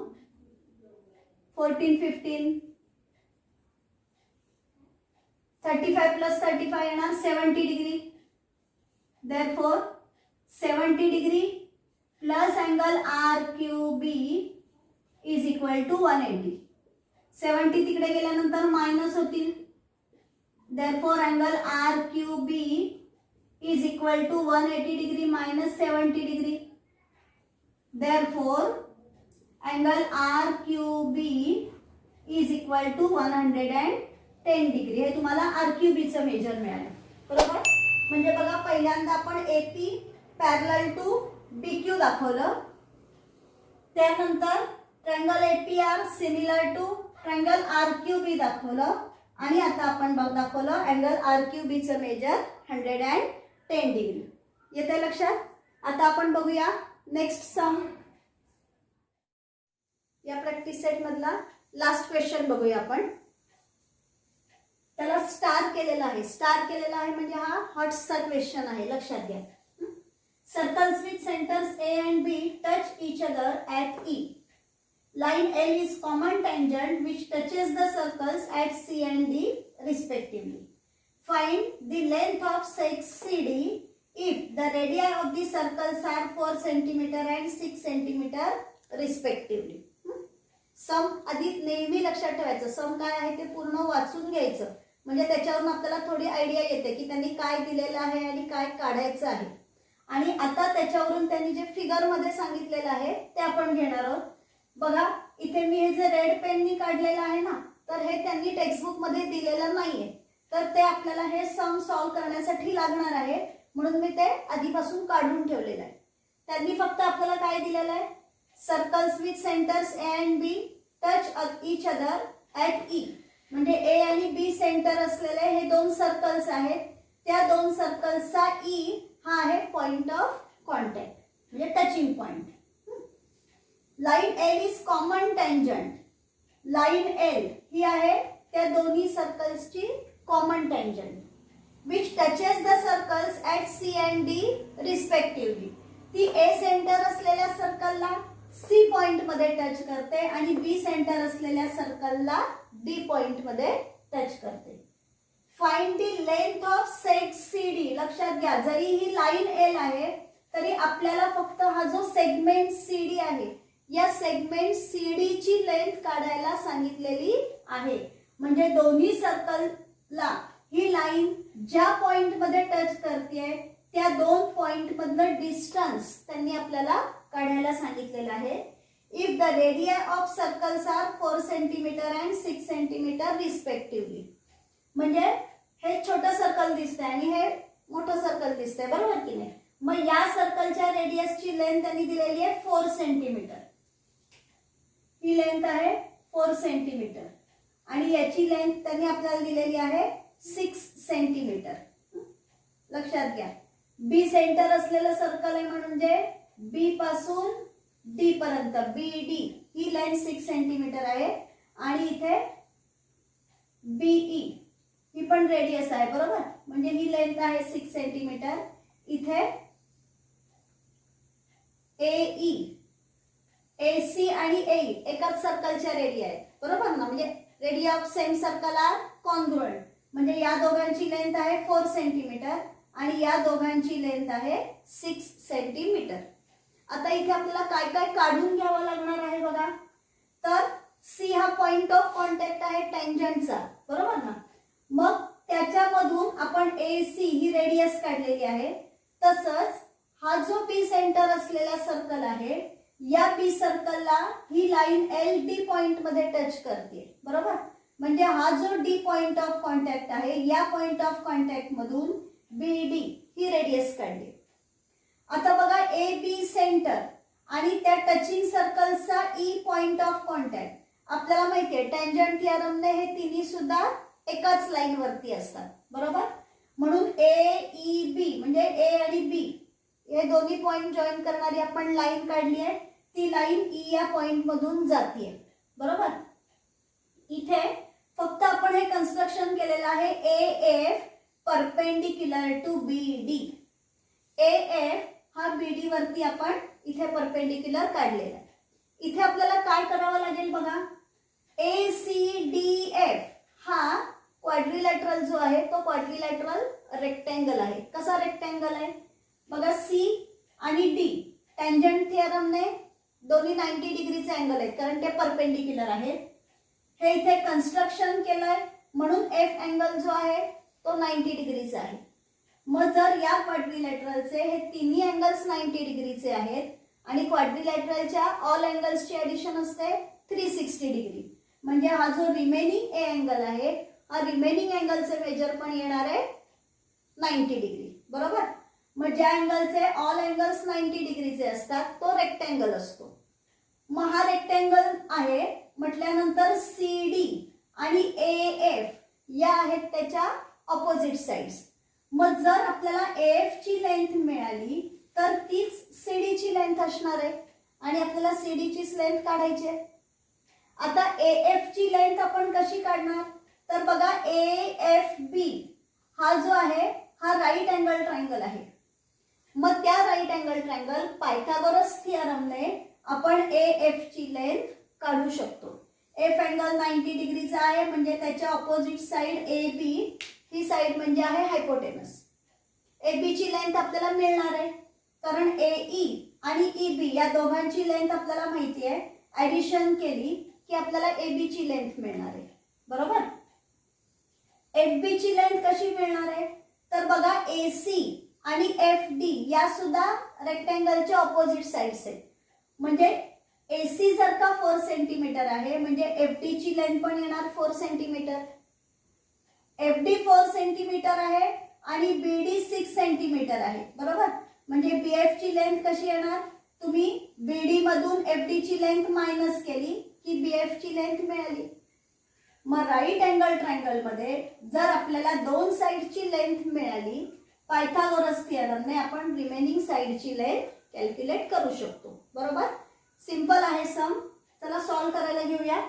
14, 15. 35 प्लस 35 येणार 70 degree. Therefore 70 degree plus angle RQB is equal to 180. 70 तिकडे गेल्यानंतर मायनस होतील. Therefore angle RQB is equal to 180 degree minus 70 degree. Therefore angle RQB is equal to 110 degree. हे तुम्हाला RQBचं major मिळालं, बरोबर. म्हणजे बघा पहिल्यांदा आपण AP पॅरलल टू BQ दाखवलं, त्यानंतर triangle APR similar to triangle RQB दाखवलं आणि आता आपण दाखवलं अँगल RQBचं मेजर 110 डिग्री. येते लक्षात? आता आपण बघूया नेक्स्ट सम. या प्रॅक्टिस सेट मधला लास्ट क्वेश्चन बघूया आपण. त्याला स्टार केलेला आहे. स्टार केलेला आहे म्हणजे हा हॉट्सचा क्वेश्चन आहे, लक्षात घ्या. Circles with centres A and B touch each other at E. Line L is common tangent which touches the circles at C and D respectively. Find the length of seg CD if the radii of the circles are 4 cm and 6 cm respectively. सम आधी नेहमी लक्षात ठेवायचं. सम काय आहे ते पूर्ण वाचून घ्यायचं म्हणजे त्याच्यावरून आपल्याला थोडी आयडिया येते की त्यांनी काय दिलेलं आहे आणि काय काढायचं आहे. आणि आता त्याच्यावरून त्यांनी जे फिगर मध्ये सांगितलेलं आहे ते आपण घेणार आहोत. बघा इथे मी हे जे रेड पेननी काढलेलं आहे ना, तर हे त्यांनी टेक्स्टबुक मध्ये दिलेलं नाहीये, तर ते आपल्याला हे सम सॉल्व करण्यासाठी लागणार आहे म्हणून मी ते आधीपासून काढून ठेवलेलं आहे. त्यांनी फक्त आपल्याला काय दिलेलं आहे? Circles with centres A and B touch each other at E. म्हणजे A आणि B सेंटर असलेले हे दोन सर्कल्स आहेत. त्या दोन सर्कल्सचा E हा आहे पॉइंट ऑफ कॉन्टॅक्ट म्हणजे touching point. Line L is common tangent. Line L ही आहे त्या दोन्ही सर्कल्सची common tangent which touches the circles at C and D respectively. ती A सेंटर असलेल्या सर्कलला C पॉइंट मध्ये टच करते आणि B सेंटर असलेल्या सर्कलला D पॉइंट मध्ये टच करते. Find the length of seg CD. लक्षात घ्या जरी ही लाईन L आहे तरी आपल्याला फक्त हा जो सेगमेंट CD आहे या सेगमेंट CD ची लेंथ काढायला सांगितलेली आहे. म्हणजे दोन्ही सर्कलला ही लाईन ज्या पॉइंट मध्ये टच करते त्या दोन पॉइंट मधलं डिस्टन्स त्यांनी आपल्याला काढायला सांगितलेलं आहे. If the radii of circles are 4 cm and 6 cm respectively. म्हणजे हे छोटं सर्कल दिसतंय आणि हे मोठं सर्कल दिसतंय, बरोबर की नाही. मग या सर्कलच्या रेडियसची लेंथ त्यांनी दिलेली आहे 4 cm. ही लेंथ आहे 4 cm आणि याची लेंथ त्यांनी आपल्याला दिलेली आहे 6 cm. लक्षात घ्या B सेंटर असलेलं सर्कल आहे म्हणजे B पासून D पर्यंत BD ही लाईन 6 cm आहे आणि इथे BE ही पण रेडियस आहे, बरोबर. म्हणजे ही लेंथ आहे 6 cm. इथे AE AC आणि AE एकाच सर्कलच्या रेडिया आहेत, बरोबर ना. म्हणजे radii of same circle are congruent. म्हणजे या दोघांची लेंथ आहे 4 cm आणि या दोघांची लेंथ आहे 6 cm. आता इथे आपल्याला काय काय काढून घ्यावं लागणार आहे बघा. तर C हा पॉइंट ऑफ कॉन्टॅक्ट आहे टँजंटचा, बरोबर ना. मग त्याच्यामधून आपण AC ही रेडियस काढलेली आहे. तसंच हा जो पी सेंटर असलेला सर्कल आहे, या पी सर्कलला ही लाईन LD पॉइंट मध्ये टच करते, बरोबर. म्हणजे हा जो D पॉइंट ऑफ कॉन्टॅक्ट आहे, या पॉइंट ऑफ कॉन्टॅक्ट मधून BD ही रेडियस काढली. आता बघा AB सेंटर आणि त्या टचिंग सर्कलचा E पॉइंट ऑफ कॉन्टॅक्ट. आपल्याला माहिती आहे टँजंट थिअरमने हे तिन्ही सुद्धा एकाच लाईन वरती असतात, बरोबर. म्हणून AEB म्हणजे A आणि B हे दोन्ही पॉइंट जॉईन करणारी आपण लाईन काढली आहे. ती लाईन E या पॉइंट मधून जाते, बरोबर. इथे फक्त आपण हे कन्स्ट्रक्शन केलेलं आहे AF perpendicular to BD. AF हा BD वरती आपण इथे परपेंडिक्युलर काढलेला आहे. इथे आपल्याला काय करावं लागेल बघा. ACDF हा क्वाड्रिलॅटरल जो आहे तो क्वाड्रिलॅटरल रेक्टँगल आहे. कसा रेक्टँगल आहे बघा. C आणि D टँजंट थिअरमने दोन्ही 90 डिग्रीचे अँगल आहेत कारण ते परपेंडिक्युलर आहेत. हे इथे कन्स्ट्रक्शन केलंय म्हणून F अँगल जो आहे तो 90 डिग्रीचा आहे. मग जर या क्वाड्रिलॅटरलचे हे तिन्ही अँगल्स 90 डिग्रीचे आहेत आणि क्वाड्रिलॅटरलच्या ऑल अँगल्सची ॲडिशन असते 360 डिग्री. म्हणजे हा जो रिमेनिंग A अँगल आहे हा रिमेनिंग अँगलचे मेजर पण येणार आहे 90 डिग्री, बरोबर. मग ज्या अँगलचे ऑल अँगल्स 90 डिग्रीचे असतात तो रेक्टँगल असतो. मग हा रेक्टँगल आहे म्हटल्यानंतर CD आणि AF या आहेत त्याच्या ऑपोजिट साइड्स. मग जर आपल्याला AF ची लेंथ मिळाली तर तीच CD ची लेंथ असणार आहे आणि आपल्याला CD ची लेंथ काढायची आहे. आता AF ची लेंथ आपण कशी काढणार तर बघा AFB हा जो आहे हा राईट अँगल ट्रायंगल आहे. मग त्या राईट अँगल ट्रायंगल पायथागोरस थिअरमने आपण AF ची लेंथ काढू शकतो. F अँगल 90 डिग्रीचा आहे म्हणजे त्याच्या ऑपोजिट साइड AB ही साइड म्हणजे आहे हायपोटेनस. AB ची लेंथ आपल्याला मिळणार आहे कारण AE आणि EB या दोघांची लेंथ आपल्याला माहिती आहे. ॲडिशन केली की आपल्याला AB ची लेंथ मिळणार आहे, बरोबर. FB ची लेंथ कशी मिळणार आहे तर बघा AC आणि FD या सुद्धा रेक्टँगलच्या ऑपोजिट साइड्स आहेत. म्हणजे AC जर का 4 सेंटीमीटर आहे म्हणजे FD ची लेंथ पण येणार 4 सेंटीमीटर. FD 4 सेंटीमीटर आहे आणि BD 6 सेंटीमीटर आहे, बरोबर. म्हणजे BF ची लेंथ कशी येणार. तुम्ही BD मधून FD ची लेंथ मायनस केली की BF ची लेंथ मिळाली. मग राईट अँगल ट्रायंगल मध्ये जर आपल्याला दोन साइडची लेंथ मिळाली पायथागोरस थिअरमने आपण रिमेनिंग साइडची लेंथ कॅल्क्युलेट करू शकतो, बरोबर. सिंपल आहे सम. चला सॉल्व करायला घेऊया.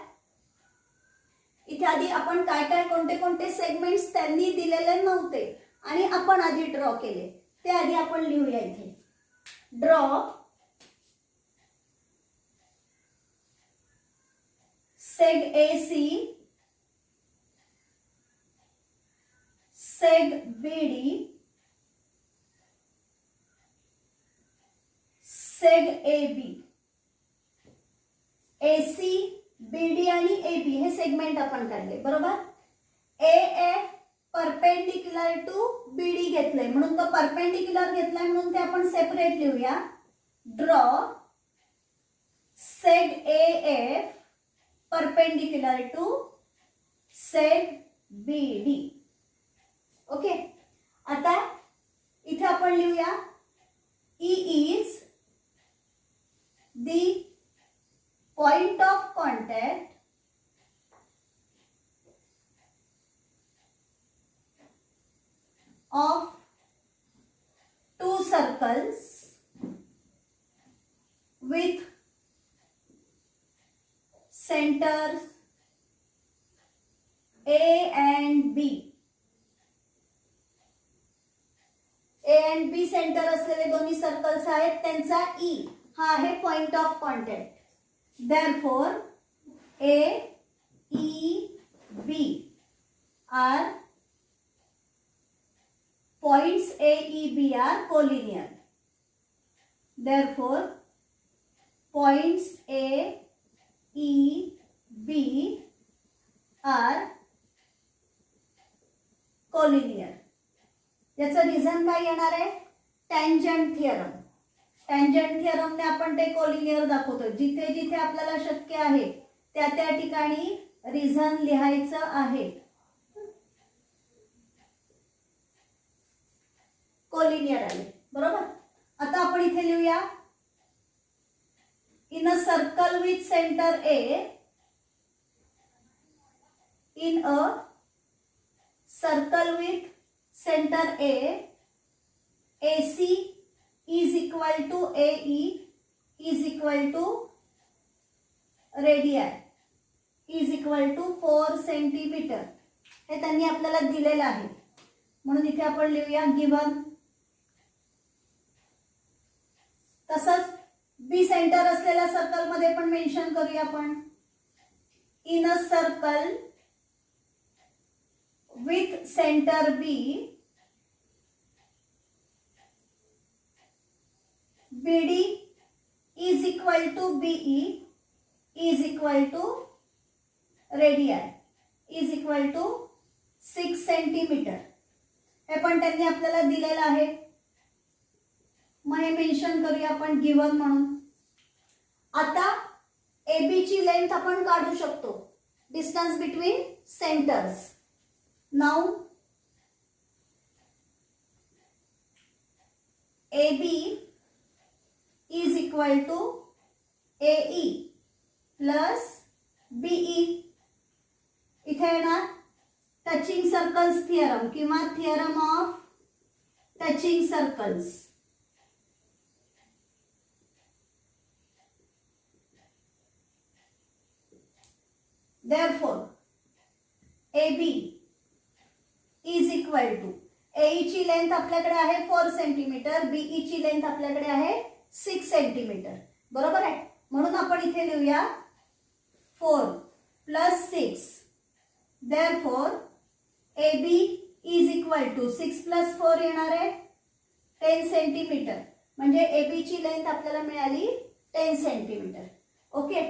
इथे आधी आपण काय काय कोणते कोणते सेगमेंट्स त्यांनी दिलेले नव्हते आणि आपण आधी ड्रॉ केले ते आधी आपण लिहूया. इथे draw सेग AC, सेग BD, सेग AB. AC, BD आणि AB हे सेगमेंट आपण काढले, बरोबर. AF परपेंडिक्युलर टू BD घेतले म्हणून तो परपेंडिक्युलर घेतलाय म्हणून ते आपण सेपरेट लिहूया. Draw seg AF perpendicular to seg BD. Okay. आता इथे आपण लिहूया E is the point of contact of two circles with centers A and B. A and B centre असलेले दोन्ही सर्कल्स आहेत त्यांचा E हा आहे point of contact. Therefore, A, E, B are points A, E, B are collinear. Therefore, points A, E, B are collinear. याचं reason काय येणार आहे? Tangent theorem. टँजंट थिअरमने आपण ते कोलिनियर दाखवतो. जिथे जिथे आपल्याला शक्य आहे त्या त्या ठिकाणी रिझन लिहायचं आहे. कोलिनियर आले बरोबर. आता आपण इथे लिहूया in a circle with centre A, in a circle with centre A, AC is equal to AE is equal to radii is equal to 4 centimetre. हे त्यांनी आपल्याला दिलेलं आहे म्हणून इथे आपण लिहूया गिवन. तसंच बी सेंटर असलेल्या सर्कल मध्ये पण मेन्शन करूया आपण. In a circle with centre B, BD is equal to BE is equal to radii is equal to 6 centimetre. हे पण त्यांनी आपल्याला दिलेलं आहे. मग हे मेन्शन करूया आपण गिवन म्हणून. आता AB ची लेंथ आपण काढू शकतो. Distance between centres. Now AB is equal to AE plus BE. इथे येणार टचिंग सर्कल्स थिअरम किंवा theorem of touching circles. Therefore, AB is equal to AE ची लेंथ आपल्याकडे आहे 4 सेंटीमीटर, BE ची लेंथ आपल्याकडे आहे 6 सेंटीमीटर. बरोबर आहे. म्हणून आपण इथे लिहूया 4 plus 6. Therefore, AB is equal to 6 plus 4 येणार आहे 10 सेंटीमीटर. म्हणजे AB ची लेंथ आपल्याला मिळाली 10 सेंटीमीटर. ओके.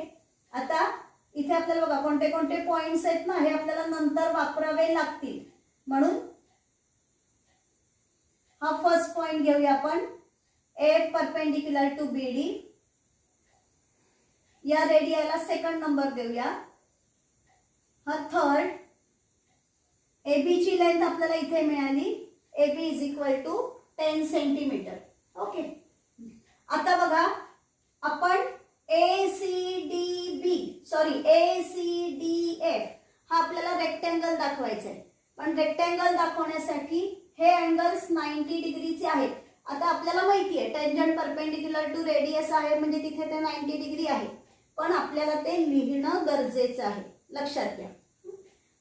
आता इथे आपल्याला बघा कोणते कोणते पॉइंट्स आहेत ना, हे आपल्याला नंतर वापरावे लागतील. म्हणून हा फर्स्ट पॉइंट घेऊया आपण. F perpendicular to BD. या रेडियाला सेकंड नंबर देऊया. हा थर्ड. AB ची लेंथ आपल्याला इथे मिळाली. AB is equal to 10 centimetre. Okay. आता बघा आपण ACDF हा आपल्याला रेक्टँगल दाखवायचा आहे. पण रेक्टँगल दाखवण्यासाठी हे अँगल्स 90 डिग्रीचे आहेत. आता आपल्याला माहिती आहे टेंजंट परपेंडिक्युलर टू रेडियस आहे म्हणजे तिथे ते 90 डिग्री आहे. पण आपल्याला ते लिहिणं गरजेचं आहे. लक्षात घ्या.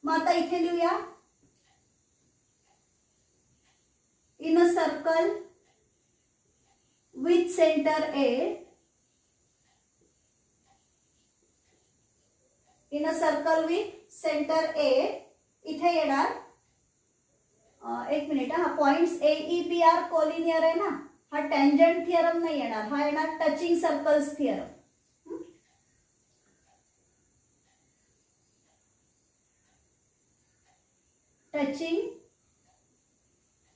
मग आता इथे लिहूया in a circle with centre A, in a circle with centre A. इथे येणार एक मिनिट. हा पॉइंट्स AEBR कोलिनियर आहे ना, हा टँजंट थिअरम नाही येणार. हा येणार touching circles theorem. Touching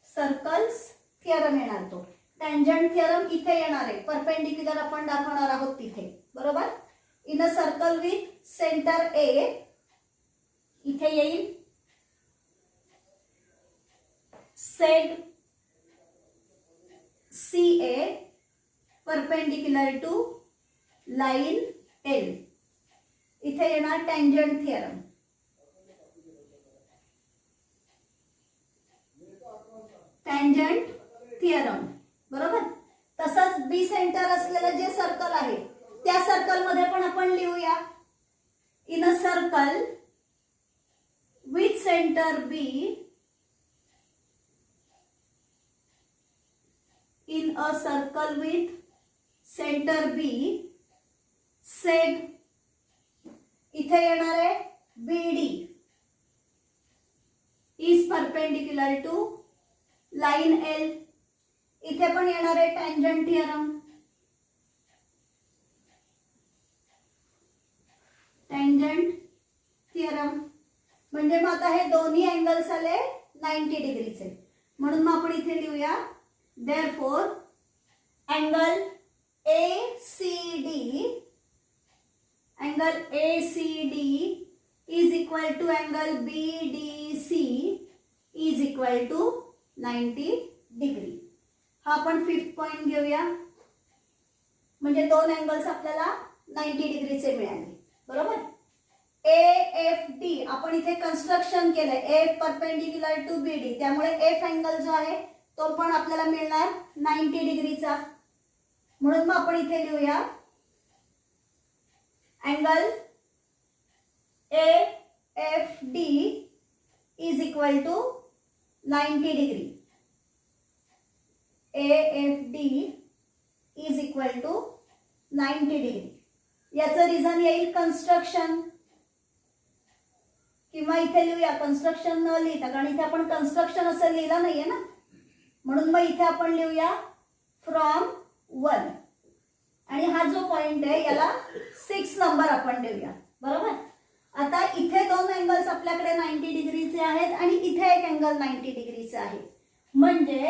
circles theorem येणार तो. टँजंट थिअरम इथे येणार आहे. परपेंडिक्युलर आपण दाखवणार आहोत तिथे. बरोबर. In a circle with centre A इथे येईल seg CA perpendicular to line L. इथे येणार टँजंट थिअरम. Tangent theorem. बरोबर. तसंच बी सेंटर असलेलं जे सर्कल आहे त्या सर्कल मध्ये पण आपण लिहूया in a circle with centre B, in a circle with centre B seg. इथे येणार आहे BD is perpendicular to line L. इथे पण येणार आहे टँजंट थिअरम. टँजंट थिअरम म्हणजे मग आता हे दोन्ही अँगल्स आले 90 डिग्रीचे. म्हणून मग आपण इथे लिहूया therefore angle ACD is equal to angle BDC is equal to 90 degree. हा आपण 5th पॉइंट घेऊया. म्हणजे दोन अँगल्स आपल्याला 90 डिग्रीचे मिळाले. बरोबर. AFD आपण इथे कन्स्ट्रक्शन केलंय. A परपेंडिक्युलर टू BD, त्यामुळे F अँगल जो आहे तो पण आपल्याला मिळणार 90 डिग्रीचा. म्हणून मग आपण इथे लिहूया angle AFD is equal to 90 degree. AFD is equal to 90 degree. याचं रिझन येईल कन्स्ट्रक्शन, किंवा इथे लिहूया कन्स्ट्रक्शन न लिहिता, कारण इथे आपण कन्स्ट्रक्शन असं लिहिलं नाहीये ना. म्हणून मग इथे आपण लिहूया फ्रॉम 1. आणि हा जो पॉइंट आहे याला 6 नंबर आपण देऊया. बरोबर. आता इथे दोन अँगल्स आपल्याकडे 90 डिग्रीचे आहेत आणि इथे एक अँगल 90 डिग्रीचा आहे. म्हणजे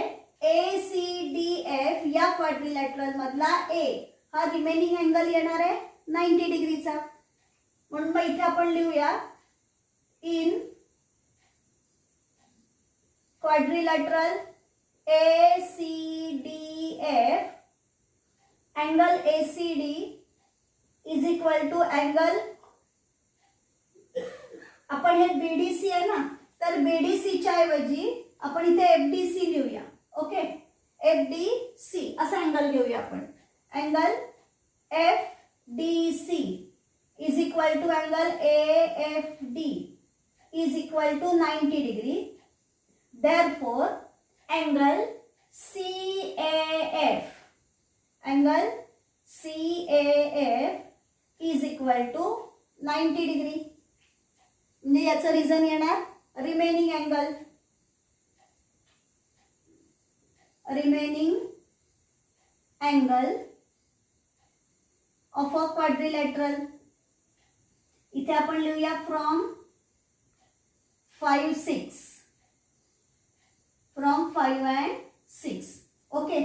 ACDF या क्वाड्रिलॅटरल मधला A हा रिमेनिंग अँगल येणार आहे 90 डिग्रीचा. म्हणून मग इथे आपण लिहूया in quadrilateral ACDF angle ACD is equal to angle, आपण हे BDC आहे ना, तर BDC च्या ऐवजी आपण इथे FDC लिहूया. ओके. FDC असा अँगल घेऊया आपण. Angle FDC is equal to angle AFD is equal to 90 degree. Therefore angle CAF is equal to 90 degree. म्हणजे याचं रिझन येणार remaining angle of a quadrilateral. इथे आपण लिहूया फ्रॉम 5, 6. From 5 and 6. ओके.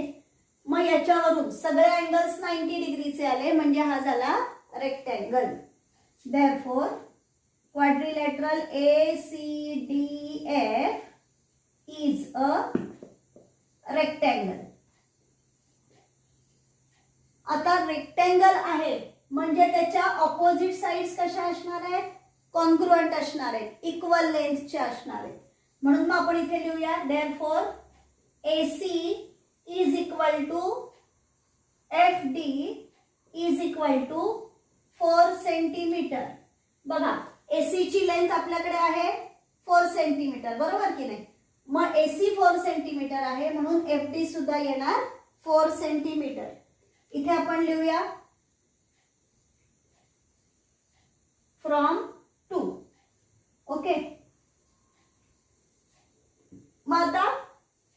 मग याच्यावरून सगळे अँगल्स 90 डिग्रीचे आले, म्हणजे हा झाला rectangle. Therefore quadrilateral ACDF is a rectangle. आता रेक्टँगल आहे म्हणजे त्याच्या ऑपोजिट साइड्स कशा असणार आहेत? कॉन्ग्रुएंट असणार आहेत, इक्वल लेंथचे असणार आहेत. म्हणून मग आपण इथे लिहूया therefore AC is equal to FD is equal to 4 centimetre. बघा AC ची लेंथ आपल्याकडे आहे 4 सेंटीमीटर. बरोबर की नाही? मग AC 4 सेंटीमीटर आहे, म्हणून FD सुद्धा येणार 4 सेंटीमीटर. इथे आपण लिहूया फ्रॉम 2. ओके. मग आता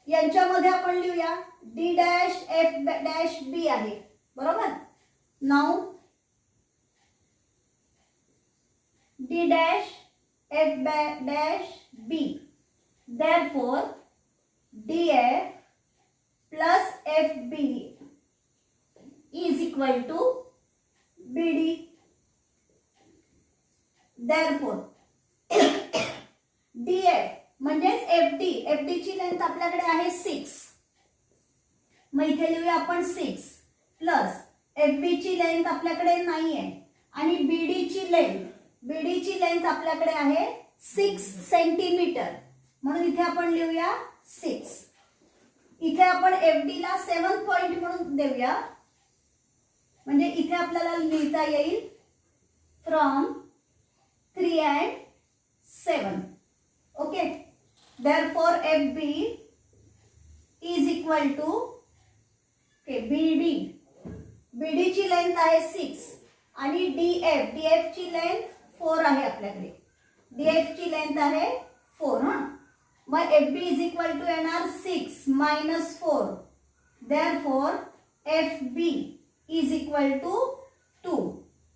यांच्यामध्ये आपण लिहूया D', F' आहे. बरोबर. Now D', F' therefore DF plus FB is equal to BD. Therefore DF म्हणजेच FD ची लेंथ आपल्याकडे आहे 6. मग इथे लिहूया आपण 6 प्लस FB ची लेंथ आपल्याकडे नाही आहे आणि BD ची लेंथ आपल्याकडे आहे 6 सेंटीमीटर. म्हणून इथे आपण लिहूया 6. इथे आपण FD ला 7 पॉइंट म्हणून देऊया, म्हणजे इथे आपल्याला लिहिता येईल from 3 and 7. Okay. therefore FB is equal to BD ची लेंथ आहे 6 आणि DF ची लेंथ 4 आहे आपल्याकडे. DF ची लेंथ आहे 4. हा. मग FB is equal to येणार 6 minus 4. therefore FB is equal to 2.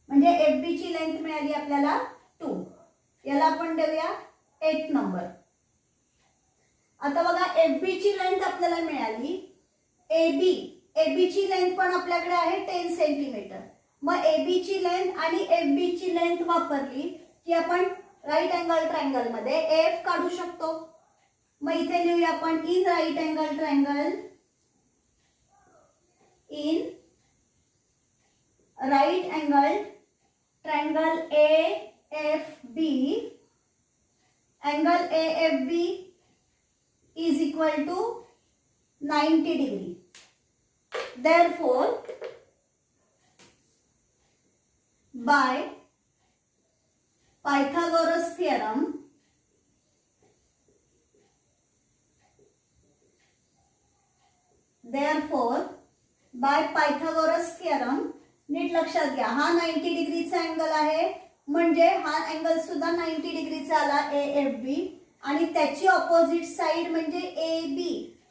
म्हणजे FB ची लेंथ मिळाली आपल्याला 2. याला आपण देऊया 8 नंबर. आता बघा FB ची लेंथ आपल्याला मिळाली. AB ची लेंथ पण आपल्याकडे आहे 10 सेंटीमीटर. मग AB ची लेंथ आणि FB ची लेंथ वापरली की आपण राईट अँगल ट्रायंगल मध्ये AF काढू शकतो. मग इथे लिहूया आपण in right angle triangle, in right angle triangle AFB, angle AFB is equal to 90 degree. Therefore, by Pythagoras theorem, नीट लक्षात घ्या, हा 90 डिग्रीचा अँगल आहे म्हणजे हा अँगल सुद्धा 90 डिग्रीचा आला AFB, आणि त्याची ऑपोजिट साइड म्हणजे AB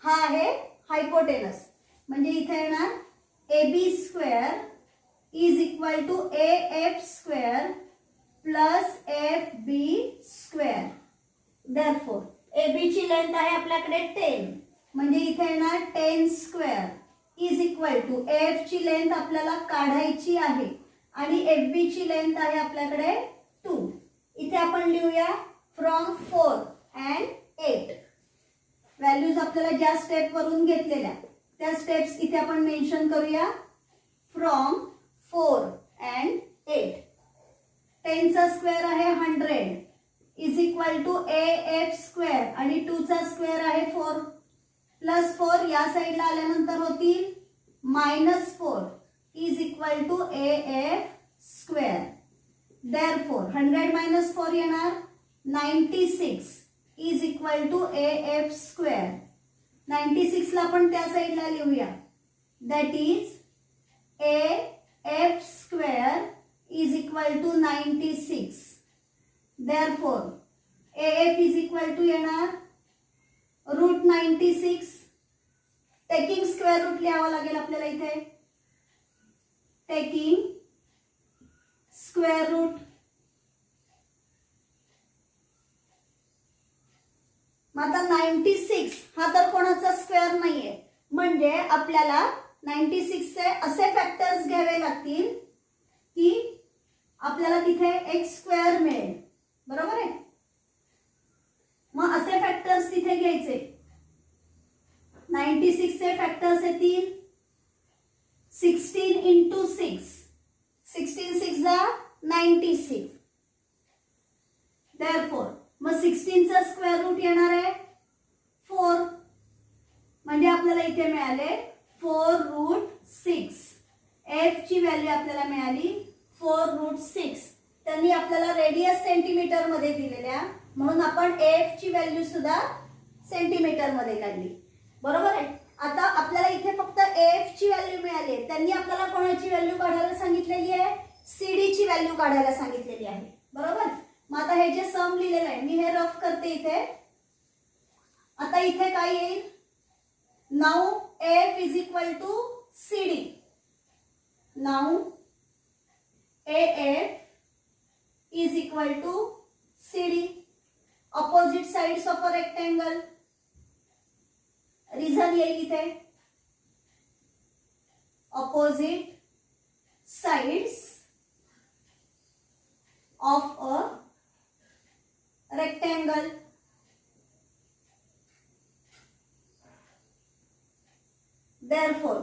हा आहे हायपोटेनस. म्हणजे इथे येणार AB square is equal to AF square plus FB square. Therefore AB ची लेंथ आहे आपल्याकडे 10, म्हणजे इथे येणार 10 square is equal to AF ची लेंथ आपल्याला काढायची आहे आणि FB ची लेंथ आहे आपल्याकडे 2. इथे आपण लिहूया फ्रॉम 4 अँड 8. व्हॅल्यूज आपल्याला ज्या स्टेप वरून घेतलेल्या त्या स्टेप्स इथे आपण मेन्शन करूया. From 4 and 8. 10 चा स्क्वेअर आहे 100 is equal to AF square आणि 2 चा स्क्वेअर आहे 4 प्लस 4 या साईडला आल्यानंतर होतील -4 is equal to AF square. Therefore 100 minus 4 येणार 96 is equal to AF square. 96 ला आपण त्या साईडला लिहूया. That is AF square is equal to 96. Therefore AF is equal to येणार √96. टेकिंग स्क्वेअर रूट लिहावं लागेल आपल्याला इथे. Taking square root. मग आता 96 हा तर कोणाचा स्क्वेअर नाहीये, म्हणजे आपल्याला 96 चे असे फॅक्टर्स घ्यावे लागतील की आपल्याला तिथे एक स्क्वेअर मिळेल. बरोबर आहे. मग असे फॅक्टर्स तिथे घ्यायचे. 96 चे फॅक्टर्स येतील 16 into 6. 16 6 जा 96. Therefore मग 16 चा स्क्वेअर रूट येणार आहे 4. म्हणजे आपल्याला इथे मिळाले 4√6. F ची व्हॅल्यू आपल्याला मिळाली 4√6. त्यांनी आपल्याला रेडियस सेंटीमीटर मध्ये दिलेल्या, म्हणून आपण AF ची व्हॅल्यू सुद्धा सेंटीमीटर मध्ये काढली. बरोबर आहे. आता आपल्याला इथे फक्त AF ची व्हॅल्यू मिळाली आहे, त्यांनी आपल्याला कोणाची व्हॅल्यू काढायला सांगितलेली आहे? CD ची व्हॅल्यू काढायला सांगितलेली आहे. बरोबर. मग आता हे जे सम लिहिलेलं आहे मी हे रफ करते इथे. आता इथे काय येईल? Now AF is equal to CD. Now AF is equal to CD. Opposite sides of a rectangle. Reason येईल इथे. Opposite sides of a rectangle. Therefore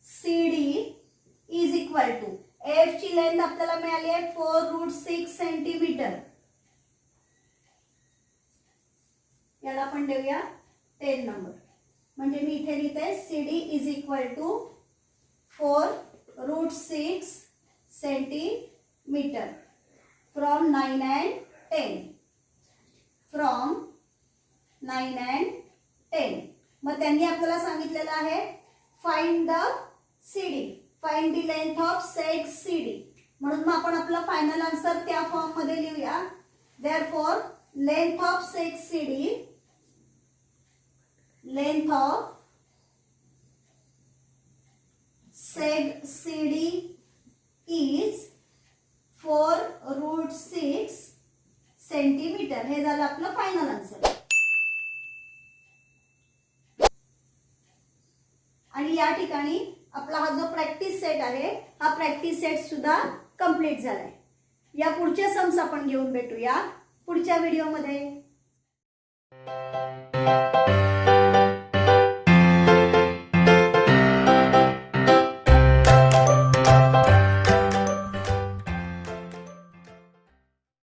CD is equal to AF ची लेंथ आपल्याला मिळाली आहे 4√6 सेंटीमीटर. याला आपण देऊया 10 number. म्हणजे मी इथे लिहिते CD is equal to 4√6 centimetre from 9 and 10. From 9 and 10. मग त्यांनी आपल्याला सांगितलेलं आहे find the CD. Find the length of set CD. म्हणून मग आपण आपला फायनल आन्सर त्या फॉर्म मध्ये लिहूया. Therefore length of set CD, length of set CD is 4√6 centimetre. हे झालं आपलं फायनल आन्सर. या ठिकाणी आपला हा जो प्रॅक्टिस सेट आहे हा प्रॅक्टिस सेट सुद्धा कंप्लीट झालाय. या पुढचे सम्स आपण घेऊन भेटूया पुढच्या व्हिडिओमध्ये.